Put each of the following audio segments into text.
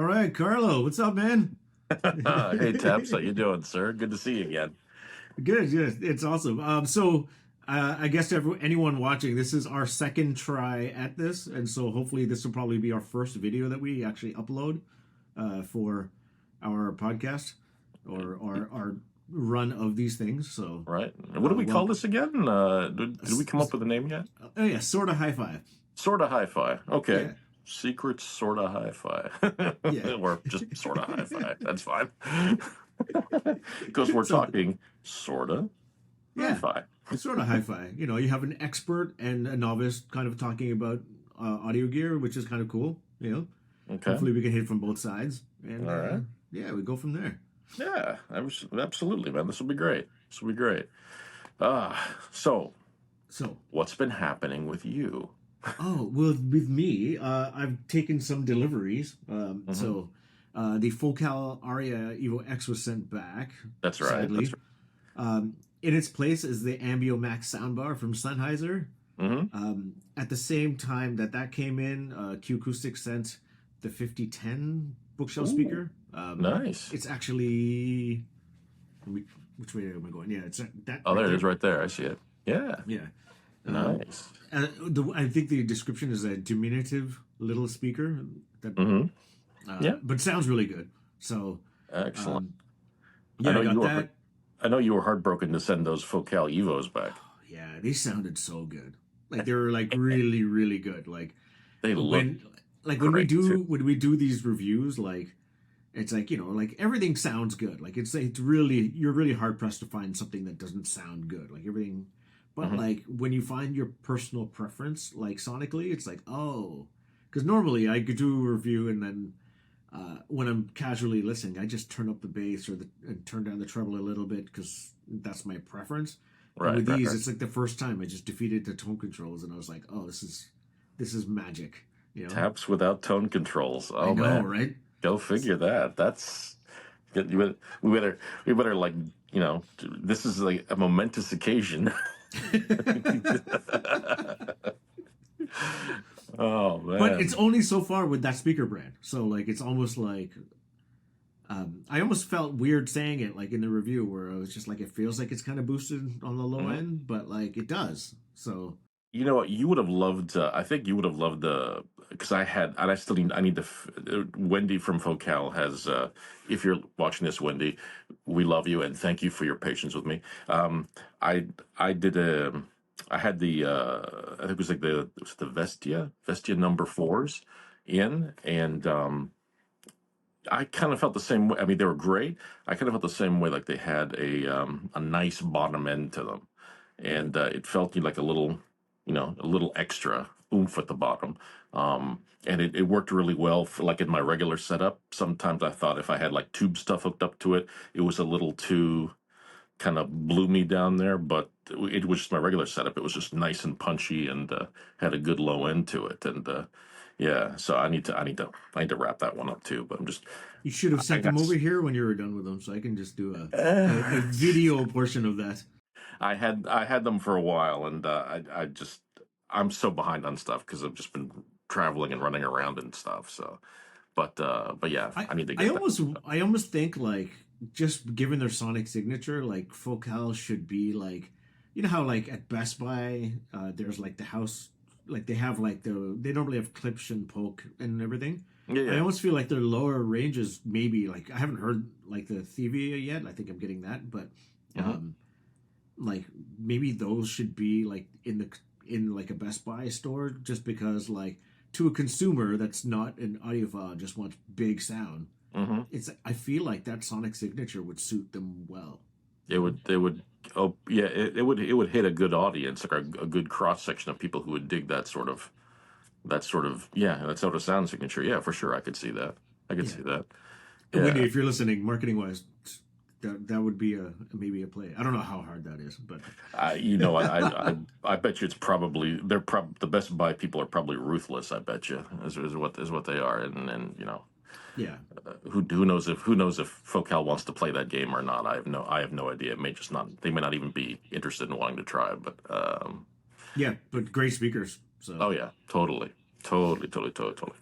All right, Carlo, what's up, man? Hey, Taps, how you doing, sir? Good to see you again. Good, good. It's awesome. I guess to anyone watching, this is our second try at this, and so hopefully this will probably be our first video that we actually upload for our podcast or our run of these things. So, Right? What do we call welcome. this again? Did we come up with a name yet? Oh yeah, Sorta Hi-Fi. Sorta Hi-Fi. Okay. Yeah, Secret Sorta Hi-Fi. yeah. Or just Sorta Hi-Fi. That's fine. Because we're So talking Sorta yeah, Hi-Fi. Sorta Hi-Fi. You know, you have an expert and a novice kind of talking about audio gear, which is kind of cool. You know, Okay. hopefully we can hit from both sides, and All right. yeah, we go from there. Yeah, absolutely, man. This will be great. This will be great. So So, what's been happening with you? oh well, with me, I've taken some deliveries. Hmm. The Focal Aria Evo X was sent back, That's right. That's sadly. In its place is the Ambio Max soundbar from Sennheiser. right. At the same time that came in, Q Acoustics sent the 5010 bookshelf Ooh, speaker. nice. It's actually which way am I going? Yeah, it's that Oh, right there it is there. right there. I see it. Yeah. Yeah. Um, Nice. I think the description is a diminutive little speaker that, Hmm. Yeah. but sounds really good. So, Excellent. um, I yeah, I know you got were that. I know you were heartbroken to send those Focal Evos back. Yeah, they sounded so good. Like they were like really, really good. They look When, like when we great too. do these reviews, like it's like like everything sounds good. Like it's really you're really hard pressed to find something that doesn't sound good. Like everything, but Hmm. like when you find your personal preference, like sonically, it's like oh, because normally I could do a review and then when I'm casually listening, I just turn up the bass and turn down the treble a little bit because that's my preference. And Right, with right, these, right. it's like the first time I just defeated the tone controls, and I was like, oh, this is magic. You know, Taps without tone controls. I Oh know, man, right? go figure that. That's you better, we better we better like this is like a momentous occasion. Oh But it's man. only so far with that speaker brand. So like it's almost like I almost felt weird saying it like in the review where I was just like it feels like it's kind of boosted on the low Mhm. end, but like it does. So You know what? You would have loved. I think you would have loved the because I had, and I still need. I need the Wendy from Focal has. If you're watching this, Wendy, we love you and thank you for your patience with me. I I did a. I had the. I think it was like the Vestia number fours in, and I kind of felt the same way. I mean, they were great. I kind of felt the same way, like they had a nice bottom end to them, and it felt like a little extra oomph at the bottom. And it worked really well for like in my regular setup. Sometimes I thought if I had like tube stuff hooked up to it, it was a little too kind of blew me down there, but it was just my regular setup. It was just nice and punchy and had a good low end to it. And yeah, so I need to wrap that one up too. But you should have I sent them got over here when you were done with them, so I can just do a uh, video portion of that. I had them for a while, and I'm so behind on stuff because I've just been traveling and running around and stuff. So, but yeah, I I need to I get that. almost I almost think like just given their sonic signature, like Focal should be like you know how like at Best Buy there's like the house like they have like they normally have clips and poke and everything. Yeah, I yeah. almost feel like their lower ranges maybe like I haven't heard like the Thevia yet. I think I'm getting that, but Hmm. um like maybe those should be like in like a Best Buy store just because like to a consumer that's not an audiophile just wants big sound. Hmm. It's I feel like that sonic signature would suit them well, you It know. would, it would, oh yeah, it would hit a good audience, like a good cross section of people who would dig yeah, that sort of sound signature. Yeah, for sure, I could see that. I could Yeah. see that. And Wendy, Yeah. if you're listening, marketing wise, that would be a maybe a play. I don't know how hard that is, but I bet you it's probably the Best Buy people are probably ruthless. I bet you is what they are, and yeah, who knows if Focal wants to play that game or not. I have no idea. It may just not. They may not even be interested in wanting to try. But yeah, but great speakers. So oh yeah, totally, totally, totally, totally, totally.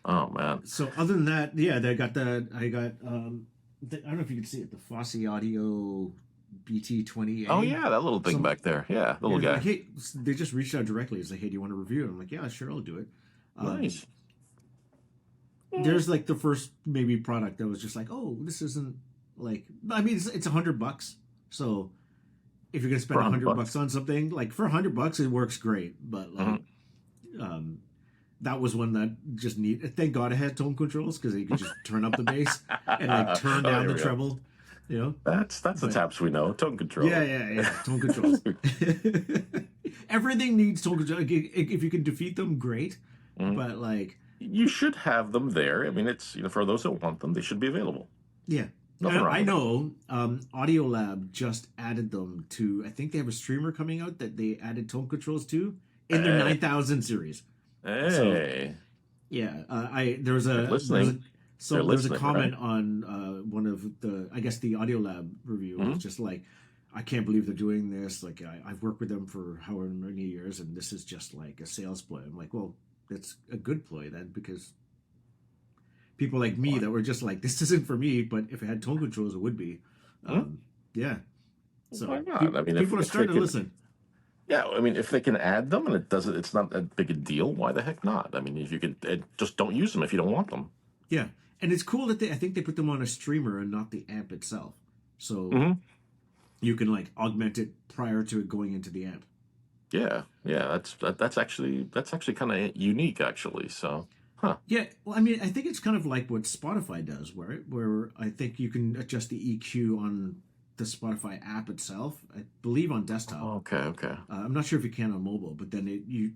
Oh man. So other than that, yeah, they got the I got I don't know if you can see it, the Fosse Audio Oh BT20A. yeah, that little thing Some back there. Yeah, the Yeah, little they're like, guy. hey, they just reached out directly. It's like, hey, do you want to review it? I'm like, yeah, sure, I'll do it. Um, Nice. Yeah. there's like the first maybe product that was just like, oh, this isn't like, I mean, it's $100. So if you're gonna spend For a 100 hundred bucks. bucks on something, like for $100, it works great. But like, Hmm. um, that was one that just need. Thank God I had tone controls because you could just turn up the bass and like turn Oh, down there the we go. treble, you know. That's the But taps we know. Tone yeah, control. yeah, yeah, tone controls. Everything needs tone control. If you can defeat them, great. Mhm. But like, You should have them there. I mean, it's for those that want them, they should be available. yeah, Nothing wrong I with that. know. Audiolab just added them to. I think they have a streamer coming out that they added tone controls to in their Hey, 9000 series. So hey, yeah, I there was they're a listening. They're there was a listening, right? comment on one of the, I guess, the Audiolab review. It was Hmm. just like, I can't believe they're doing this. Like I've worked with them for however many years, and this is just like a sales ploy. I'm like, well, that's a good ploy then, because people like me that were just like, this isn't for me, but if it had tone controls, it would be. Hmm? Um, yeah. Why So not? I mean, people are if they starting to can, listen. yeah. I mean, if they can add them and it's not that big a deal. Why the heck not? I mean, if you can, just don't use them if you don't want them. Yeah, and it's cool that I think they put them on a streamer and not the amp itself. So Hmm. you can like augment it prior to it going into the amp. Yeah, yeah. That's actually kind of unique, actually. So, huh? Yeah, well, I mean, I think it's kind of like what Spotify does, where I think you can adjust the EQ on the Spotify app itself. I believe on desktop. Okay, okay. I'm not sure if you can on mobile, but then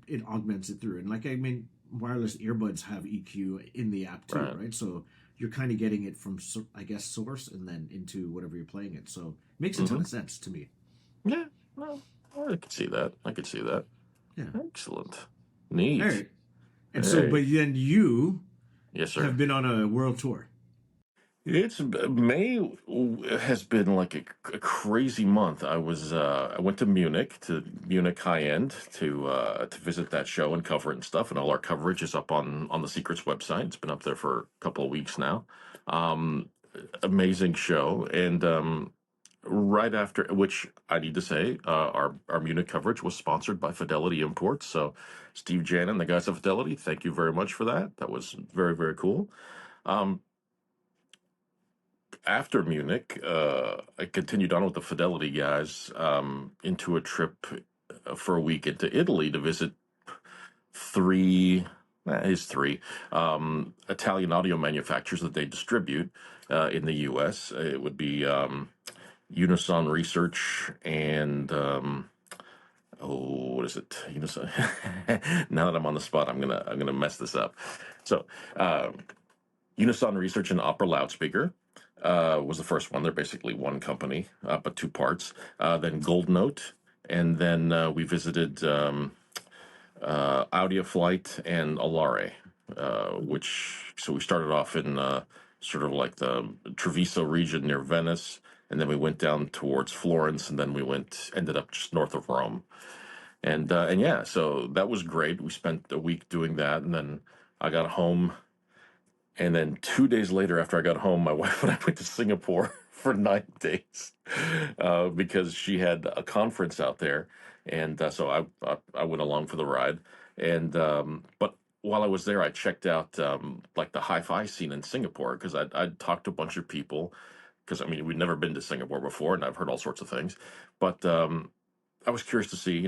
it augments it through. And like, I mean, wireless earbuds have EQ in the app too, Right. right? So you're kind of getting it from, I guess, source and then into whatever you're playing it. So it makes a ton Hmm. of sense to me. Yeah. Well, I could see that. I could see that. Yeah. Excellent. All Neat. right. And so, Hey. but then you Yes, sir. have been on a world tour. It's May has been like a crazy month. I went to Munich High End to visit that show and cover it and stuff. And all our coverage is up on the Secrets website. It's been up there for a couple of weeks now. Um, Amazing show. And right after which, I need to say, our Munich coverage was sponsored by Fidelity Imports. So Steve Jannon, the guys at Fidelity, thank you very much for that. That was very, very cool. Um, After Munich, I continued on with the Fidelity guys into a trip for a week into Italy to visit three, is three Italian audio manufacturers that they distribute in the U.S. It would be Unison Research and what is it? Unison. Now that I'm on the spot, I'm gonna mess this up. So. Unison Research and Opera Loudspeaker was the first one. They're basically one company, but two parts. Then Gold Note, and then we visited Audio Flight and Alare, which so we started off in sort of like the Treviso region near Venice, and then we went down towards Florence, and then ended up just north of Rome. And yeah, so that was great. We spent a week doing that, and then I got home. And then 2 days later, after I got home, my wife and I went to Singapore for 9 days because she had a conference out there, and so I went along for the ride. And but while I was there, I checked out like the hi-fi scene in Singapore because I'd talked to a bunch of people because I mean we'd never been to Singapore before, and I've heard all sorts of things, but I was curious to see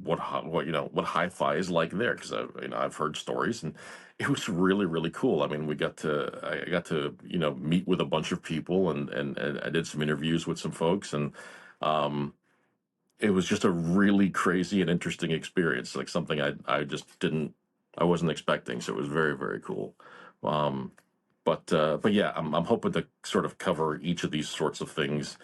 what hi-fi is like there because I've heard stories and it was really really cool. I mean, I got to meet with a bunch of people and I did some interviews with some folks and um, it was just a really crazy and interesting experience, like something I just didn't I wasn't expecting. So it was very very cool. Um, but yeah, I'm hoping to sort of cover each of these sorts of things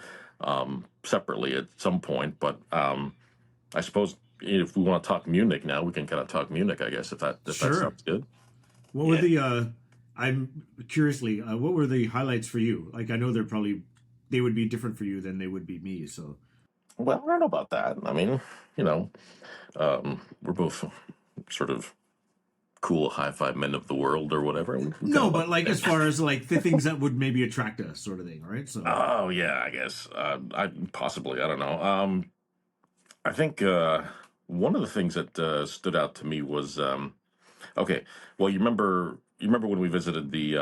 separately at some point. But I suppose if we want to talk Munich now, we can kind of talk Munich, I guess, if that Sure. sounds good. What were Yeah. the I'm curiously, what were the highlights for you? Like, I know they would be different for you than they would be me. So Well, I don't know about that. I mean, you know, we're both sort of cool hi-fi men of the world or whatever. We can kind No, of but like as understand. far as like the things that would maybe attract us, sort of thing, right? So Oh yeah, I guess. I possibly. I don't know. I think one of the things that stood out to me was okay. Well, you remember when we visited the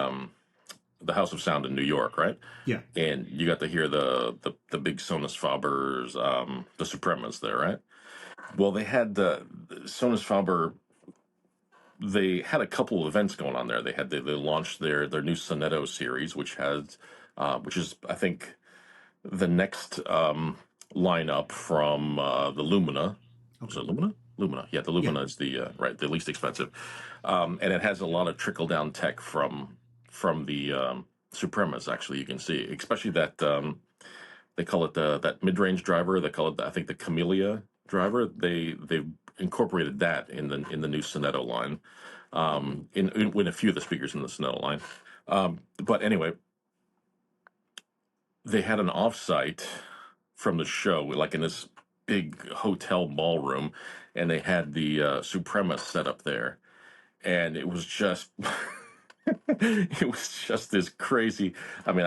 House of Sound in New York, right? yeah, And you got to hear the big Sonus Fabers, the Supremas there, right? Well, they had the Sonus Faber. They had a couple of events going on there. They launched their new Sonetto series, which is I think the next lineup from the Lumina. Was okay, it Lumina? Lumina, yeah, the yeah, Lumina is the right, the least expensive, and it has a lot of trickle down tech from the Supremas. Actually, you can see, especially that they call it that mid range driver. They call it, I think, the Camellia driver. They incorporated that in the new Sonetto line, in a few of the speakers in the Sonetto line. But anyway, they had an offsite from the show, like in this big hotel ballroom, and they had the Suprema set up there, and it was just it was just this crazy. I mean,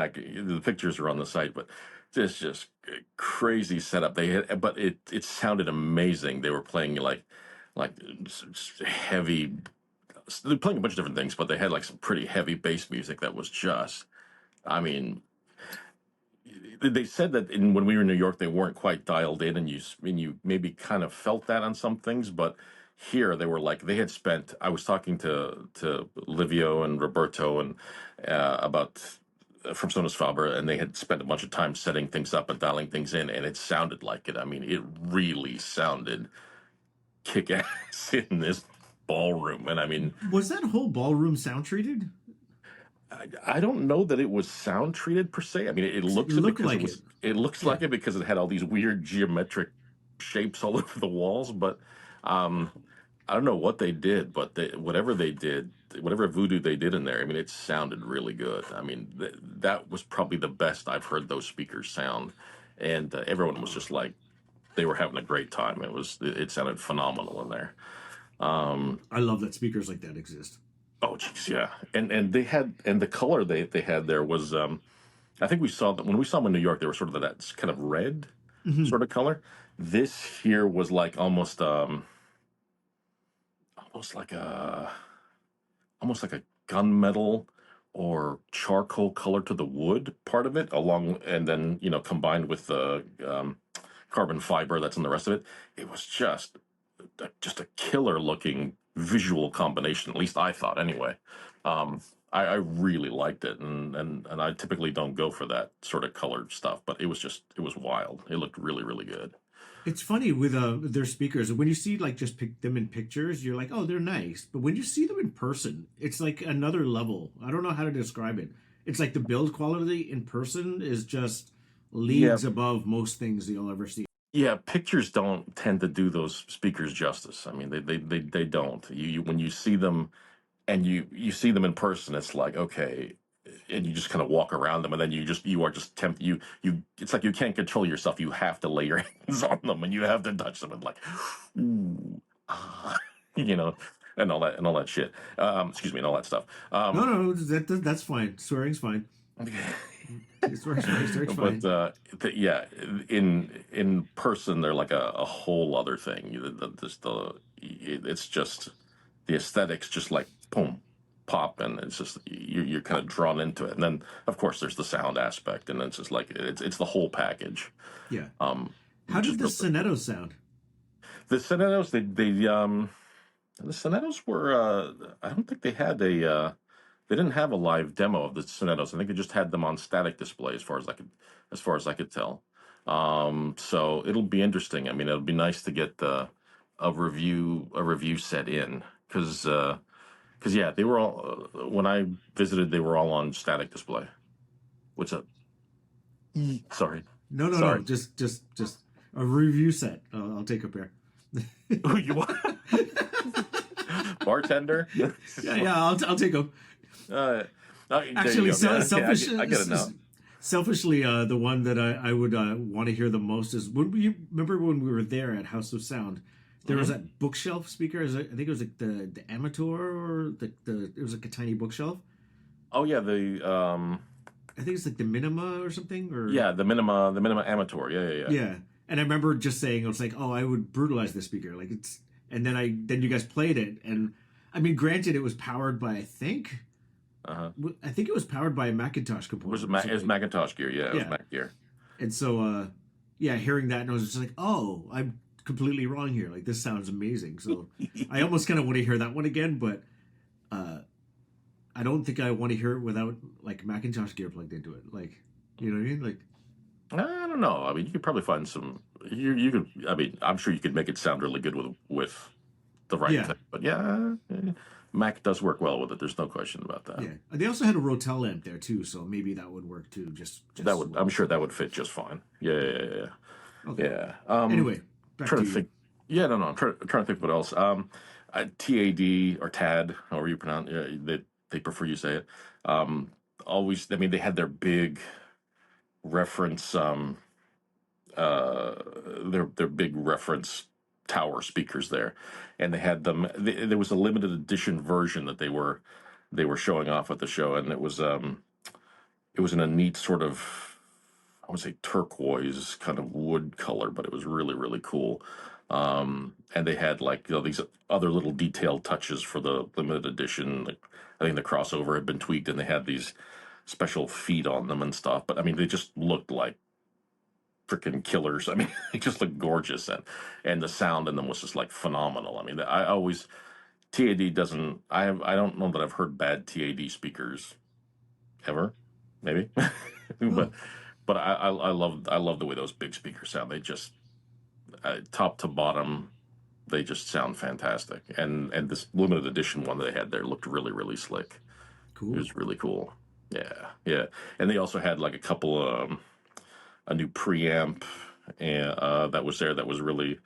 the pictures are on the site, but this just crazy setup they had. But it sounded amazing. They were playing like heavy. They're playing a bunch of different things, but they had like some pretty heavy bass music that was just. I mean, they said that when we were in New York, they weren't quite dialed in, and you maybe kind of felt that on some things, but here they were like they had spent. I was talking to Livio and Roberto and about from Sonus Faber, and they had spent a bunch of time setting things up and dialing things in, and it sounded like it. I mean, it really sounded kick ass in this ballroom, and I mean, was that whole ballroom sound treated? I don't know that it was sound treated per se. I mean, it 'Cause it looks it looked because like it. it looks Yeah, like it because it had all these weird geometric shapes all over the walls. But um, I don't know what they did, but whatever they did, whatever voodoo they did in there, I mean, it sounded really good. I mean, that was probably the best I've heard those speakers sound, and everyone was just like they were having a great time. It sounded phenomenal in there. Um, I love that speakers like that exist. oh, geez, yeah, and they had and the color they had there was I think we saw that when we saw them in New York, they were sort of that kind of red Hmm. sort of color. This here was like almost like a almost like a gunmetal or charcoal color to the wood part of it, along and then combined with the carbon fiber that's in the rest of it. It was just a killer looking visual combination. At least I thought, anyway. Um, I really liked it, and I typically don't go for that sort of colored stuff, but it was wild. It looked really really good. It's funny with their speakers. When you see like just pick them in pictures, you're like, oh, they're nice. But when you see them in person, it's like another level. I don't know how to describe it. It's like the build quality in person is just Yeah, leagues above most things you'll ever see. yeah. Pictures don't tend to do those speakers justice. I mean, they don't. When you see them and you see them in person, it's like okay, and you just kind of walk around them, and then you are just tempted. It's like you can't control yourself. You have to lay your hands on them, and you have to touch them, and like, ooh, ah, you know, and all that shit. Excuse me, and all that stuff. No, no, that's fine. Swearing's fine. Swearing's But fine. yeah, in person, they're like a whole other thing. It's just the aesthetics, just like boom, pop, and it's just you're kind of drawn into it. And then of course there's the sound aspect, and it's just like it's the whole package, Yeah. How which did is the real pretty cool. Sonetto sound? The Sonetos, the Sonetos were I don't think they had a they didn't have a live demo of the Sonetos. I think they just had them on static display as far as I could tell. So it'll be interesting. I mean, it'll be nice to get a review set in because yeah, they were all when I visited, they were all on static display. What's up? Sorry, No, no, no. sorry. Just a review set. I'll take a pair. Who you want? Bartender? Yeah, yeah. I'll take them. uh, there you Actually, go. Yeah, okay, selfish, I get it now. selfishly, the one that I would want to hear the most is when you remember when we were there at House of Sound. There was Hmm. that bookshelf speaker. I think it was like the Amateur, or the it was like a tiny bookshelf. Oh yeah, the I think it's like the Minima or something, or yeah, the minima amateur. Yeah, yeah, yeah. yeah. And I remember just saying, I was like, "Oh, I would brutalize this speaker." Like it's, and then you guys played it, and I mean, granted, it was powered by Uh-huh. I think it was powered by a Macintosh component or It was something. Macintosh gear. Yeah, it was Yeah, Mac gear. and so yeah, hearing that, and I was just like, "Oh, I'm completely wrong here. Like this sounds amazing." So I almost kind of want to hear that one again, but uh, I don't think I want to hear it without like Macintosh gear plugged into it. Like, you know what I mean? Like, I don't know. I mean, you could probably find some. You could. I mean, I'm sure you could make it sound really good with the right yeah, thing. But yeah, Mac does work well with it. There's no question about that. yeah. They also had a Rotel amp there too, so maybe that would work too, just That as would. I'm well. sure that would fit just fine. Yeah, yeah, yeah, Okay. yeah. Yeah. Anyway, back Trying to to you. think. Yeah, no, no. I'm trying to think what else. TAD or TAD, however you pronounce it, they prefer you say it. Um, always. I mean, they had their big reference. Uh, their big reference tower speakers there, and they had them. There was a limited edition version that they were showing off at the show, and it was in a neat sort of, I would say, turquoise kind of wood color, but it was really really cool. And they had like these other little detailed touches for the limited edition. Like, I think the crossover had been tweaked, and they had these special feet on them and stuff. But I mean, they just looked like freaking killers. I mean, they just look gorgeous, and the sound in them was just like phenomenal. I mean, I always TAD doesn't. I don't know that I've heard bad TAD speakers ever. Maybe, but Oh, I love the way those big speakers sound. They just top to bottom. They just sound fantastic. And this limited edition one that they had there looked really really slick. It cool. was really cool. Yeah, yeah. And they also had like a new preamp and that was there that was really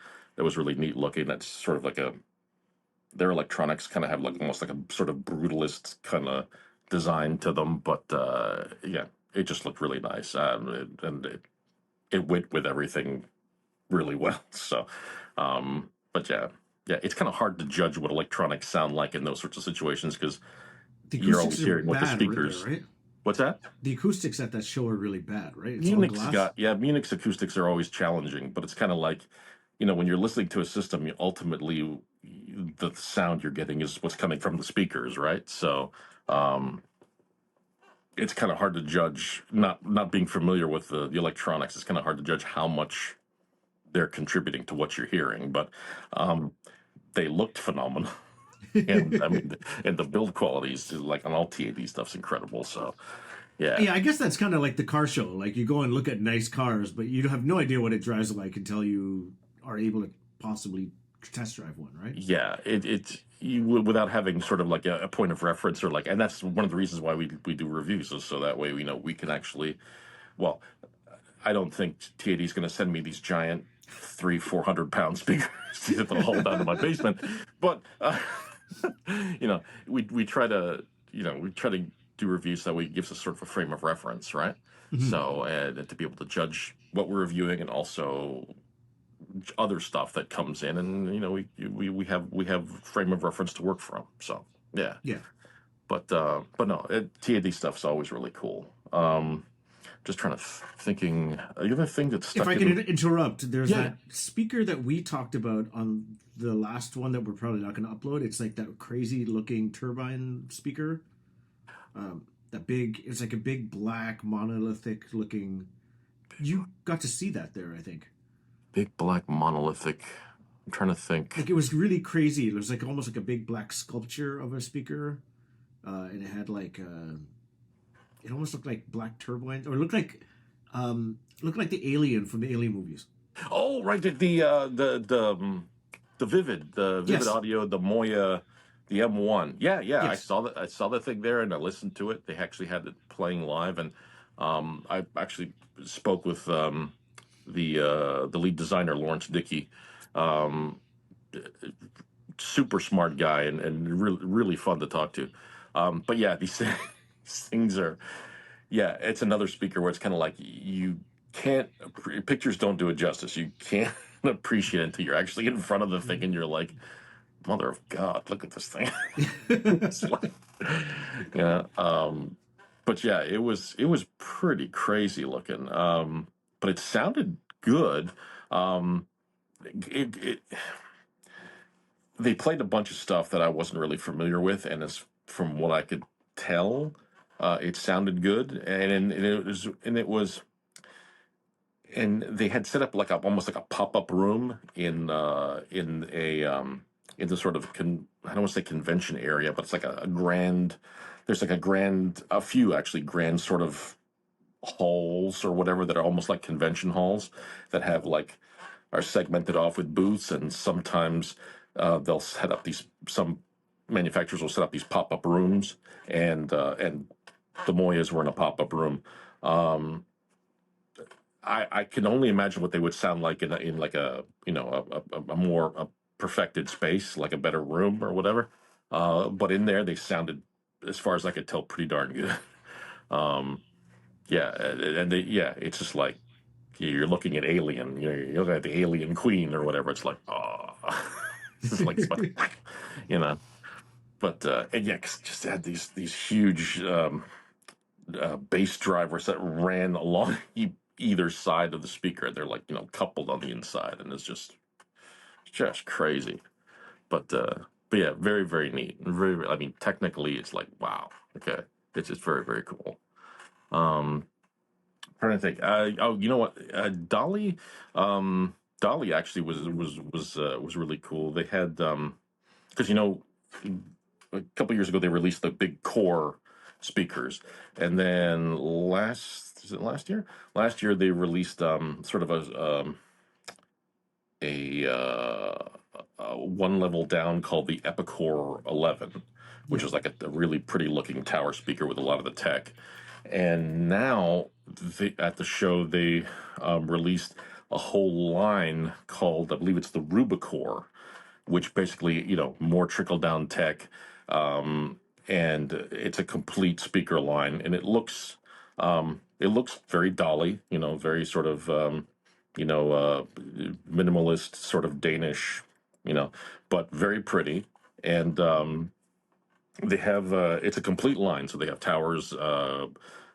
neat looking. That's sort of like their electronics kind of have like almost like a sort of brutalist kind of design to them, but yeah, it just looked really nice, and it went with everything really well. So, but yeah, yeah, it's kind of hard to judge what electronics sound like in those sorts of situations because The you're acoustics always are hearing what the bad there, speakers. right? What's that? The acoustics at that show are really bad, right? It's all Munich's glass. got yeah, Munich's acoustics are always challenging, but it's kind of like, when you're listening to a system, ultimately the sound you're getting is what's coming from the speakers, right? So um, it's kind of hard to judge, not being familiar with the electronics. It's kind of hard to judge how much they're contributing to what you're hearing, but um, they looked phenomenal. And I mean, and the build quality is like on all TAD stuff's incredible. So yeah, Yeah, I guess that's kind of like the car show. Like you go and look at nice cars, but you have no idea what it drives like until you are able to possibly test drive one, right? yeah, without having sort of like a point of reference or like, and that's one of the reasons why we do reviews, is so that way we know we can actually, well, I don't think TAD is going to send me these giant 300-400 pound speakers that they'll hold down in my basement, but we try to do reviews that way, it gives us sort of a frame of reference, right? Hmm. So and to be able to judge what we're reviewing and also other stuff that comes in, and we have frame of reference to work from. So yeah, Yeah. but no, TAD stuff's always really cool. Just trying to thinking the other thing that If stuck I can in. interrupt, there's Yeah, yeah. that speaker that we talked about on the last one that we're probably not going to upload. It's like that crazy looking turbine speaker. That big, it's like a big black monolithic looking. You got to see that there, I think. Big black monolithic. I'm trying to think. Like it was really crazy. It was like almost like a big black sculpture of a speaker, and it had like it almost looked like black turbines, or looked like the alien from the Alien movies. Oh, right, the Vivid Yes, audio, the Moya, the M1. Yeah, yeah, I yes. saw that. I saw that thing there, and I listened to it. They actually had it playing live, and I actually spoke with the lead designer, Lawrence Dickey. Um, Super smart guy, and really really fun to talk to. But yeah, these things are, yeah, it's another speaker where it's kind of like can't pictures don't do it justice. You can't appreciate it until you're actually in front of the thing and you're like, mother of God, look at this thing. It's like, yeah. But yeah, it was pretty crazy looking. But it sounded good. Um, it they played a bunch of stuff that I wasn't really familiar with, and as from what I could tell, it sounded good, and they had set up like almost like a pop up room in the sort of I don't want to say convention area, but it's like a grand. There's like a few actually grand sort of halls or whatever that are almost like convention halls that have like are segmented off with booths, and sometimes they'll set up these. Some manufacturers will set up these pop up rooms, and the Moyas were in a pop up room. Um, I can only imagine what they would sound like in like a a more perfected space, like a better room or whatever. But in there, they sounded, as far as I could tell, pretty darn good. Um, yeah, and yeah, it's just like you're looking at Alien, you're looking at the Alien Queen or whatever. It's like, oh, this is like, you know. But and yeah, 'cause it just had these huge bass drivers that ran along either side of the speaker. They're like coupled on the inside, and it's just crazy. But yeah, very very neat. I mean, technically, it's like wow. Okay, it's just very very cool. Um, Trying to think. Oh, you know what? Dolly actually was really cool. They had because a couple years ago they released the big core speakers, and then last year? Last year they released sort of a one level down called the Epicor 11, which Yeah. is like a really pretty looking tower speaker with a lot of the tech. And now at the show they released a whole line called, I believe it's the Rubicore, which basically, more trickle down tech. And it's a complete speaker line, and it looks very Dolly, very sort of, minimalist, sort of Danish, you know, but very pretty. And they have, it's a complete line. So they have towers,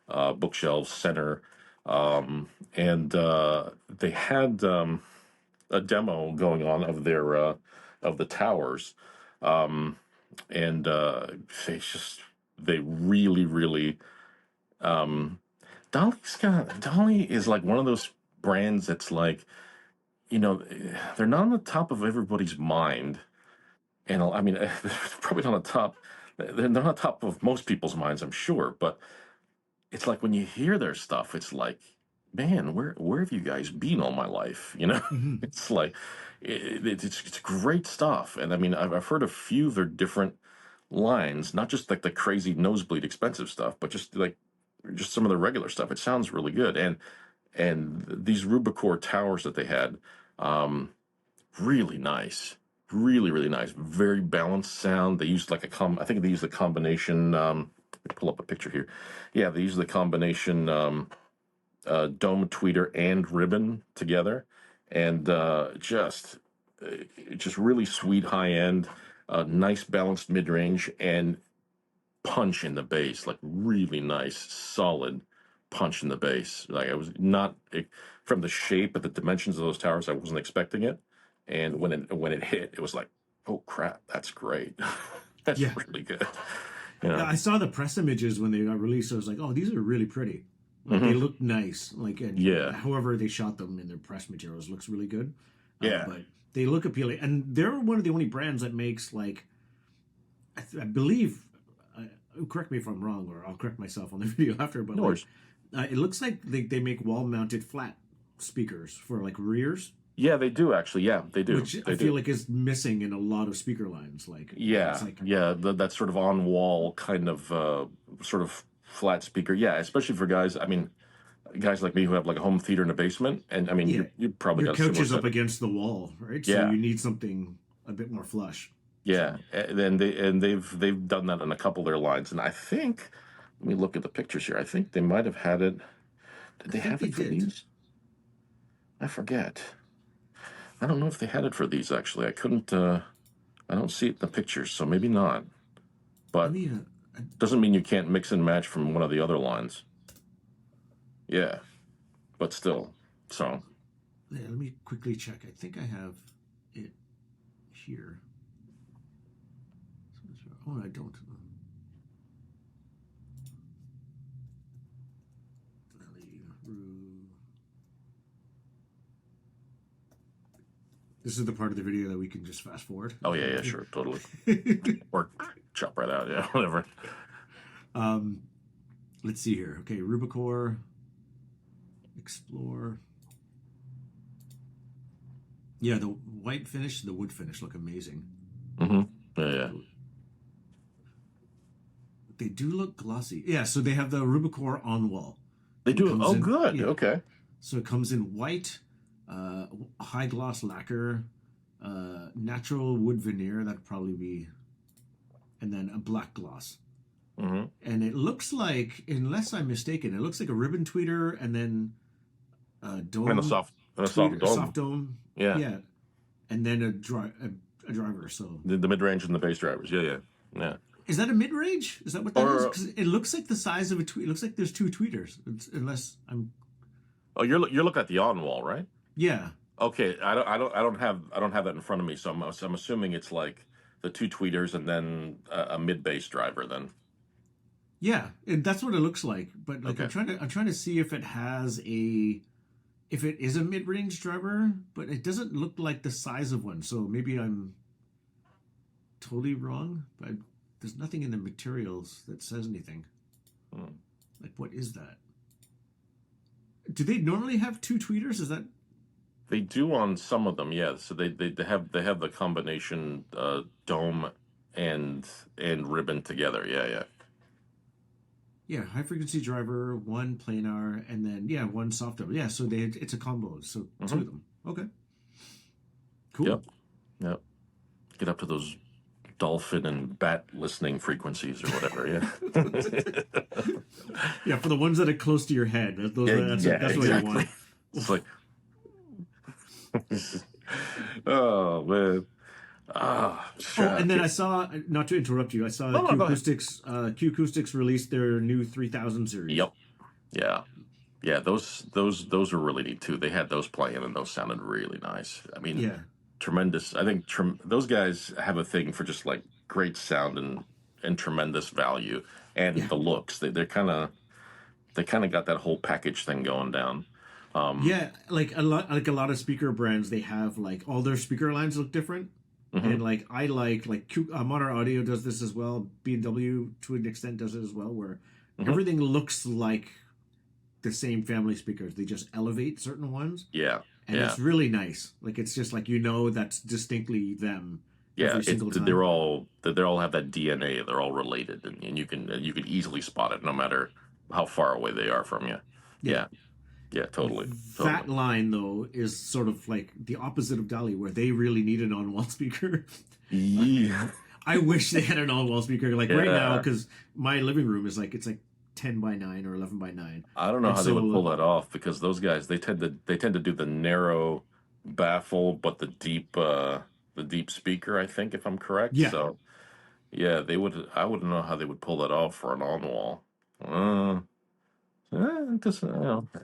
bookshelves, center, and they had a demo going on of the towers, um, and they really really um, Dolly is like one of those brands that's like they're not on the top of everybody's mind, and I mean they're probably not on top. They're not on top of most people's minds, I'm sure, but it's like when you hear their stuff, it's like, man, where have you guys been all my life? Mhm. It's like it's great stuff, and I mean I've heard a few of their different lines, not just like the crazy nosebleed expensive stuff, but just some of the regular stuff. It sounds really good, and these Rubicore towers that they had, um, really nice. Really, really nice. Very balanced sound. They used like I think they used a combination. Let me pull up a picture here. Yeah, they used the combination dome tweeter and ribbon together, and just really sweet high end, nice balanced mid range, and punch in the bass, like really nice, solid punch in the bass. Like I was not from the shape of the dimensions of those towers, I wasn't expecting it, and when it hit, it was like, oh crap, that's great, that's Yeah. really good. Yeah, Yeah. I saw the press images when they got released. I was like, oh, these are really pretty. Like they Hmm. look nice. Like and Yeah. however they shot them in their press materials looks really good. Yeah. But they look appealing, and they're one of the only brands that makes like I believe. Correct me if I'm wrong, or I'll correct myself on the video after. But No like, worries. it looks like they make wall-mounted flat speakers for like rears, Yeah, they do actually. Yeah, they do. which I They feel do. like is missing in a lot of speaker lines. Like it's Yeah, like yeah, that sort of on wall kind of sort of flat speaker. Yeah, especially for guys. I mean, guys like me who have like a home theater in a basement, and I mean, yeah, you probably your got a couch similar is up setup. against the wall, right? So Yeah, you need something a bit more flush. So yeah, and then they've done that on a couple of their lines, and I think, let me look at the pictures here. I think they might have had it. Did I they think have they it for did. these? I forget. I don't know if they had it for these actually. I couldn't. I don't see it in the pictures, so maybe not. Let But me doesn't mean you can't mix and match from one of the other lines. Yeah, but still. So yeah, let me quickly check. I think I have it here. Oh, no, I don't. This is the part of the video that we can just fast forward. oh yeah, sure, totally. Or chop right out, yeah, whatever. Let's see here. Okay, Rubicore, Explore. Yeah, the white finish, the wood finish look amazing. Mm-hmm. Yeah. They do look glossy. Yeah, so they have the Rubicore on wall. They do. Oh, in, good. yeah. Okay. So it comes in white, high gloss lacquer, natural wood veneer. That'd probably be, and then a black gloss. Mm-hmm. And it looks like, unless I'm mistaken, it looks like a ribbon tweeter and then a dome. And a soft dome. Soft dome. Yeah. Yeah. And then a driver. So the mid-range and the bass drivers. Yeah. is that a mid-range? Is that what that is? Because it looks like the size of a tweet. It looks like there's two tweeters. Unless I'm. Oh, you're looking at the on wall, right? Yeah. Okay. I don't have that in front of me, so I'm assuming it's like the two tweeters and then a mid bass driver then. Yeah, that's what it looks like. But like, Okay. I'm trying to see if it is a mid-range driver, but it doesn't look like the size of one. So maybe I'm totally wrong. But there's nothing in the materials that says anything. Like, what is that? Do they normally have two tweeters? Is that? They do on some of them, yeah. So they have the combination dome and ribbon together. Yeah. Yeah, high frequency driver, one planar, and then one soft dome. Yeah, so it's a combo. So two of them. Okay. Cool. Yep. Get up to those dolphin and bat listening frequencies or whatever. Yeah. Yeah, for the ones that are close to your head. That's exactly. What you want. It's like, oh man. And then I saw, not to interrupt you, I saw Q Acoustics released their new 3000 series. Yep. Yeah. Those are really neat too. They had those playing and those sounded really nice. I mean, tremendous. I think those guys have a thing for just like great sound and tremendous value and the looks. They kind of got that whole package thing going down. Like a lot of speaker brands, they have like all their speaker lines look different. And like I like Modern Audio does this as well. B&W to an extent does it as well, where everything looks like the same family speakers. They just elevate certain ones. Yeah. And it's really nice. Like it's just like that's distinctly them. Yeah, every single time. they all have that DNA. They're all related, and you can easily spot it no matter how far away they are from you. Yeah, totally. That line though is sort of like the opposite of Dali, where they really need an on-wall speaker. Yeah. I wish they had an on-wall speaker right now, because my living room is like 10 by 9 or 11 by 9. I don't know how they would pull that off, because those guys they tend to do the narrow baffle but the deep speaker, I think, if I'm correct. Yeah. So yeah, they would. I wouldn't know how they would pull that off for an on-wall.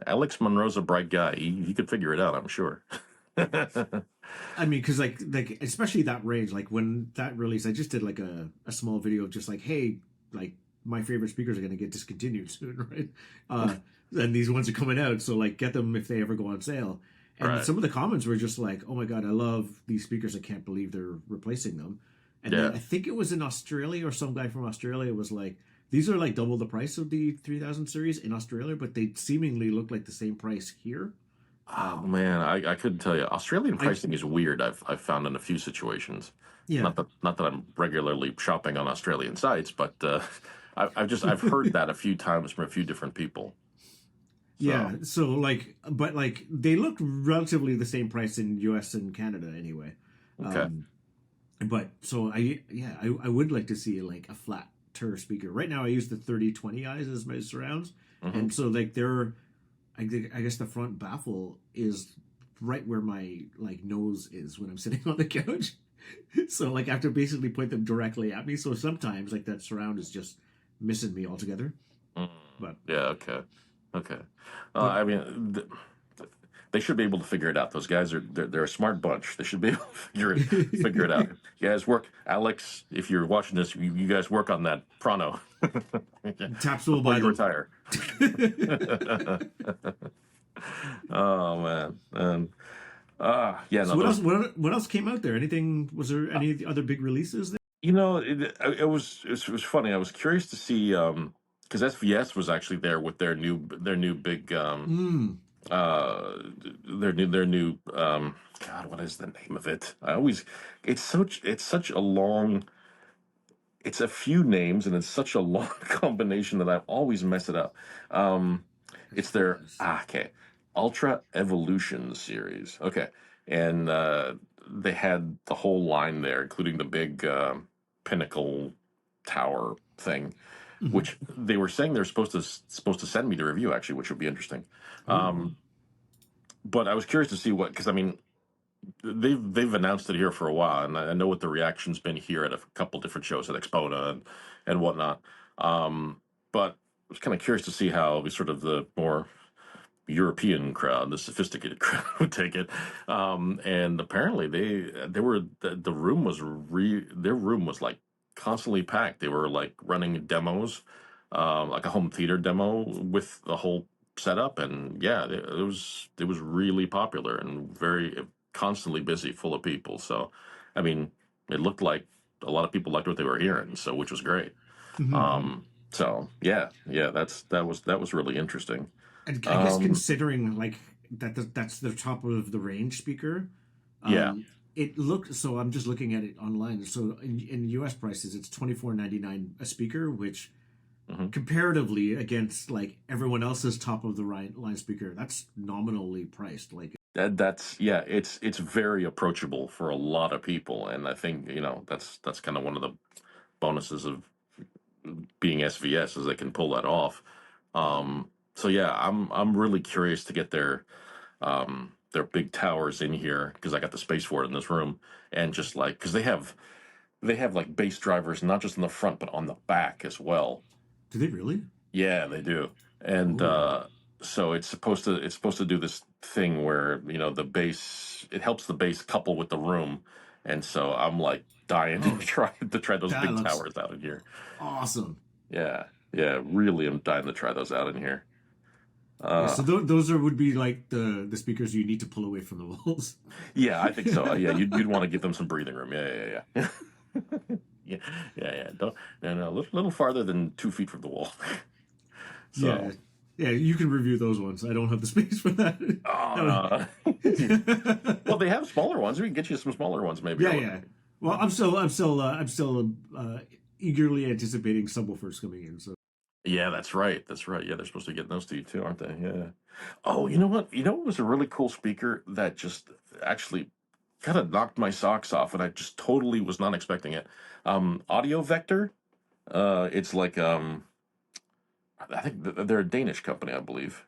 Alex Monroe's a bright guy. He could figure it out, I'm sure. I mean, because like especially that range, like when that released, I just did like a small video of just like, hey, like my favorite speakers are going to get discontinued soon, right? And these ones are coming out, so like get them if they ever go on sale. And some of the comments were just like, oh my god, I love these speakers. I can't believe they're replacing them. And then I think it was in Australia, or some guy from Australia was like, these are like double the price of the 3000 series in Australia, but they seemingly look like the same price here. Oh man, I couldn't tell you. Australian pricing is weird. I've found in a few situations. Yeah. Not that I'm regularly shopping on Australian sites, but I've heard that a few times from a few different people. So. Yeah. So like, but like they look relatively the same price in U.S. and Canada anyway. Okay. But so I would like to see like a flat tur speaker. Right now I use the 3020Is as my surrounds, and so like I guess the front baffle is right where my like nose is when I'm sitting on the couch. So like I have to basically point them directly at me. So sometimes like that surround is just missing me altogether. Mm, But yeah. Okay. Okay. but I mean, they should be able to figure it out. Those guys are they're a smart bunch. They should be able to figure it out. You guys work, Alex. If you're watching this, you guys work on that pronto Taps will before buy you them. retire. Oh man, and yeah, no, So what else? those. What else came out there? Anything? Was there any other big releases there? You know, it was funny. I was curious to see because SVS was actually there with their new big Mm, uh their new God, what is the name of it? I always it's such a long, it's a few names and it's such a long combination that I always mess it up. Um, it's their SVS. okay, Ultra Evolution series. Okay, and they had the whole line there, including the big pinnacle tower thing, Mm-hmm. which they were saying they're supposed to send me the review actually, which would be interesting. Oh, Um, but I was curious to see what, because I mean they've announced it here for a while, and I know what the reaction's been here at a couple different shows at Expona and whatnot. But I was kind of curious to see how we sort of the more European crowd, the sophisticated crowd, would take it. And apparently they were the room was their room was like constantly packed. They were like running demos, like a home theater demo with the whole setup, and yeah, it was really popular and very constantly busy, full of people. So, I mean, it looked like a lot of people liked what they were hearing, so which was great. mm-hmm. So yeah, yeah, that was really interesting. And I guess Um, considering like that's the top of the range speaker, yeah. um, it looked. So I'm just looking at it online. So in U.S. prices, it's $24.99 a speaker, which Mm-hmm. comparatively against like everyone else's top of the line speaker, that's nominally priced. Like, That's yeah, it's very approachable for a lot of people, and I think that's kind of one of the bonuses of being SVS is they can pull that off. So yeah, I'm really curious to get their big towers in here because I got the space for it in this room, and just like because they have like bass drivers not just in the front but on the back as well. do they really? Yeah, they do. And Oh, so it's supposed to do this thing where, the bass it helps the bass couple with the room. And so I'm like dying to oh, try those that big looks towers out in here. awesome. Yeah. Yeah, really I'm dying to try those out in here. Yeah, Uh so those would be like the speakers you need to pull away from the walls. yeah, I think so. Yeah, you'd want to give them some breathing room. Yeah, yeah, yeah. Yeah, yeah, yeah. Don't no, a little farther than 2 feet from the wall. Yeah, So, yeah, you can review those ones. I don't have the space for that. oh well, they have smaller ones. We can get you some smaller ones, maybe, or Yeah, whatever. yeah. Well, I'm still eagerly anticipating subwoofers coming in. So Yeah, that's right. That's right. Yeah, they're supposed to get those to you too, aren't they? Yeah. Oh, you know what? You know what was a really cool speaker that just actually kind of knocked my socks off, and I just totally was not expecting it. Audio Vector. It's like I think they're a Danish company, I believe.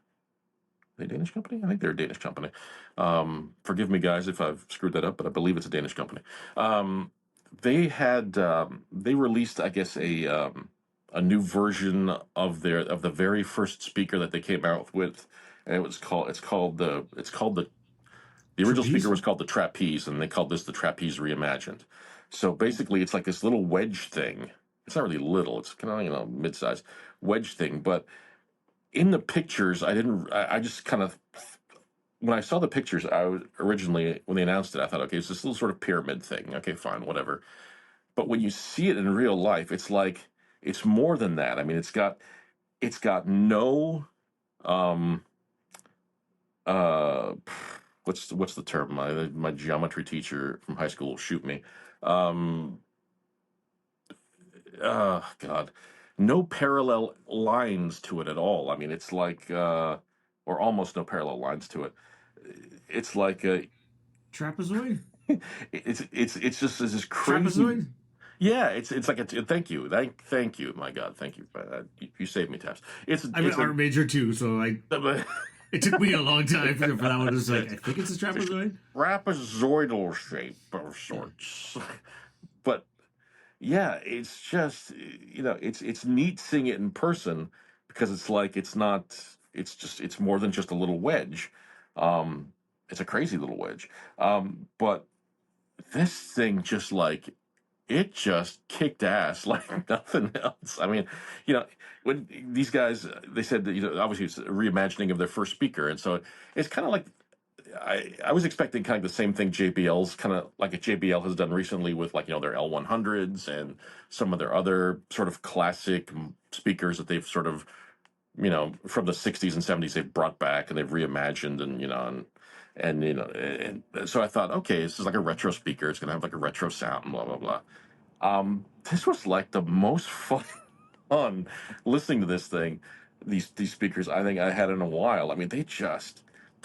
Are they a Danish company? I think they're a Danish company. Forgive me, guys, if I've screwed that up, but I believe it's a Danish company. Um, they released, I guess, a new version of the very first speaker that they came out with, and it's called the original speaker trapeze. was called the Trapeze, and they called this the Trapeze Reimagined. So basically, it's like this little wedge thing. It's not really little; it's kind of mid-size wedge thing, but in the pictures, I didn't. I just kind of when I saw the pictures, I was originally when they announced it, I thought, okay, it's this little sort of pyramid thing. Okay, fine, whatever. But when you see it in real life, it's like it's more than that. I mean, it's got no um uh what's the term? My geometry teacher from high school will shoot me. Um God, no parallel lines to it at all. I mean, it's like or almost no parallel lines to it. It's like Trapezoid? it's just this crazy. Trapezoid? Yeah, it's like thank you, thank you, my God, thank you. You saved me, Taps. I'm an It's a art major too, so I It took me a long time for that one. It was like, I think it's a trapezoid. Trapezoidal shape of Yeah. sorts. But yeah, it's just it's neat seeing it in person because it's like it's not it's more than just a little wedge. It's a crazy little wedge. But this thing just like it just kicked ass like nothing else. I mean, you know, when these guys they said that obviously it's a reimagining of their first speaker, and so it's kind of like I was expecting kind of the same thing JBL's kind of like a JBL has done recently with like their L100s and some of their other sort of classic speakers that they've sort of from the 60s and 70s they've brought back and they've reimagined and so I thought, okay, this is like a retro speaker, it's gonna have like a retro sound and blah blah blah. This was like the most fun listening to this thing, these speakers I think I had in a while. I mean, they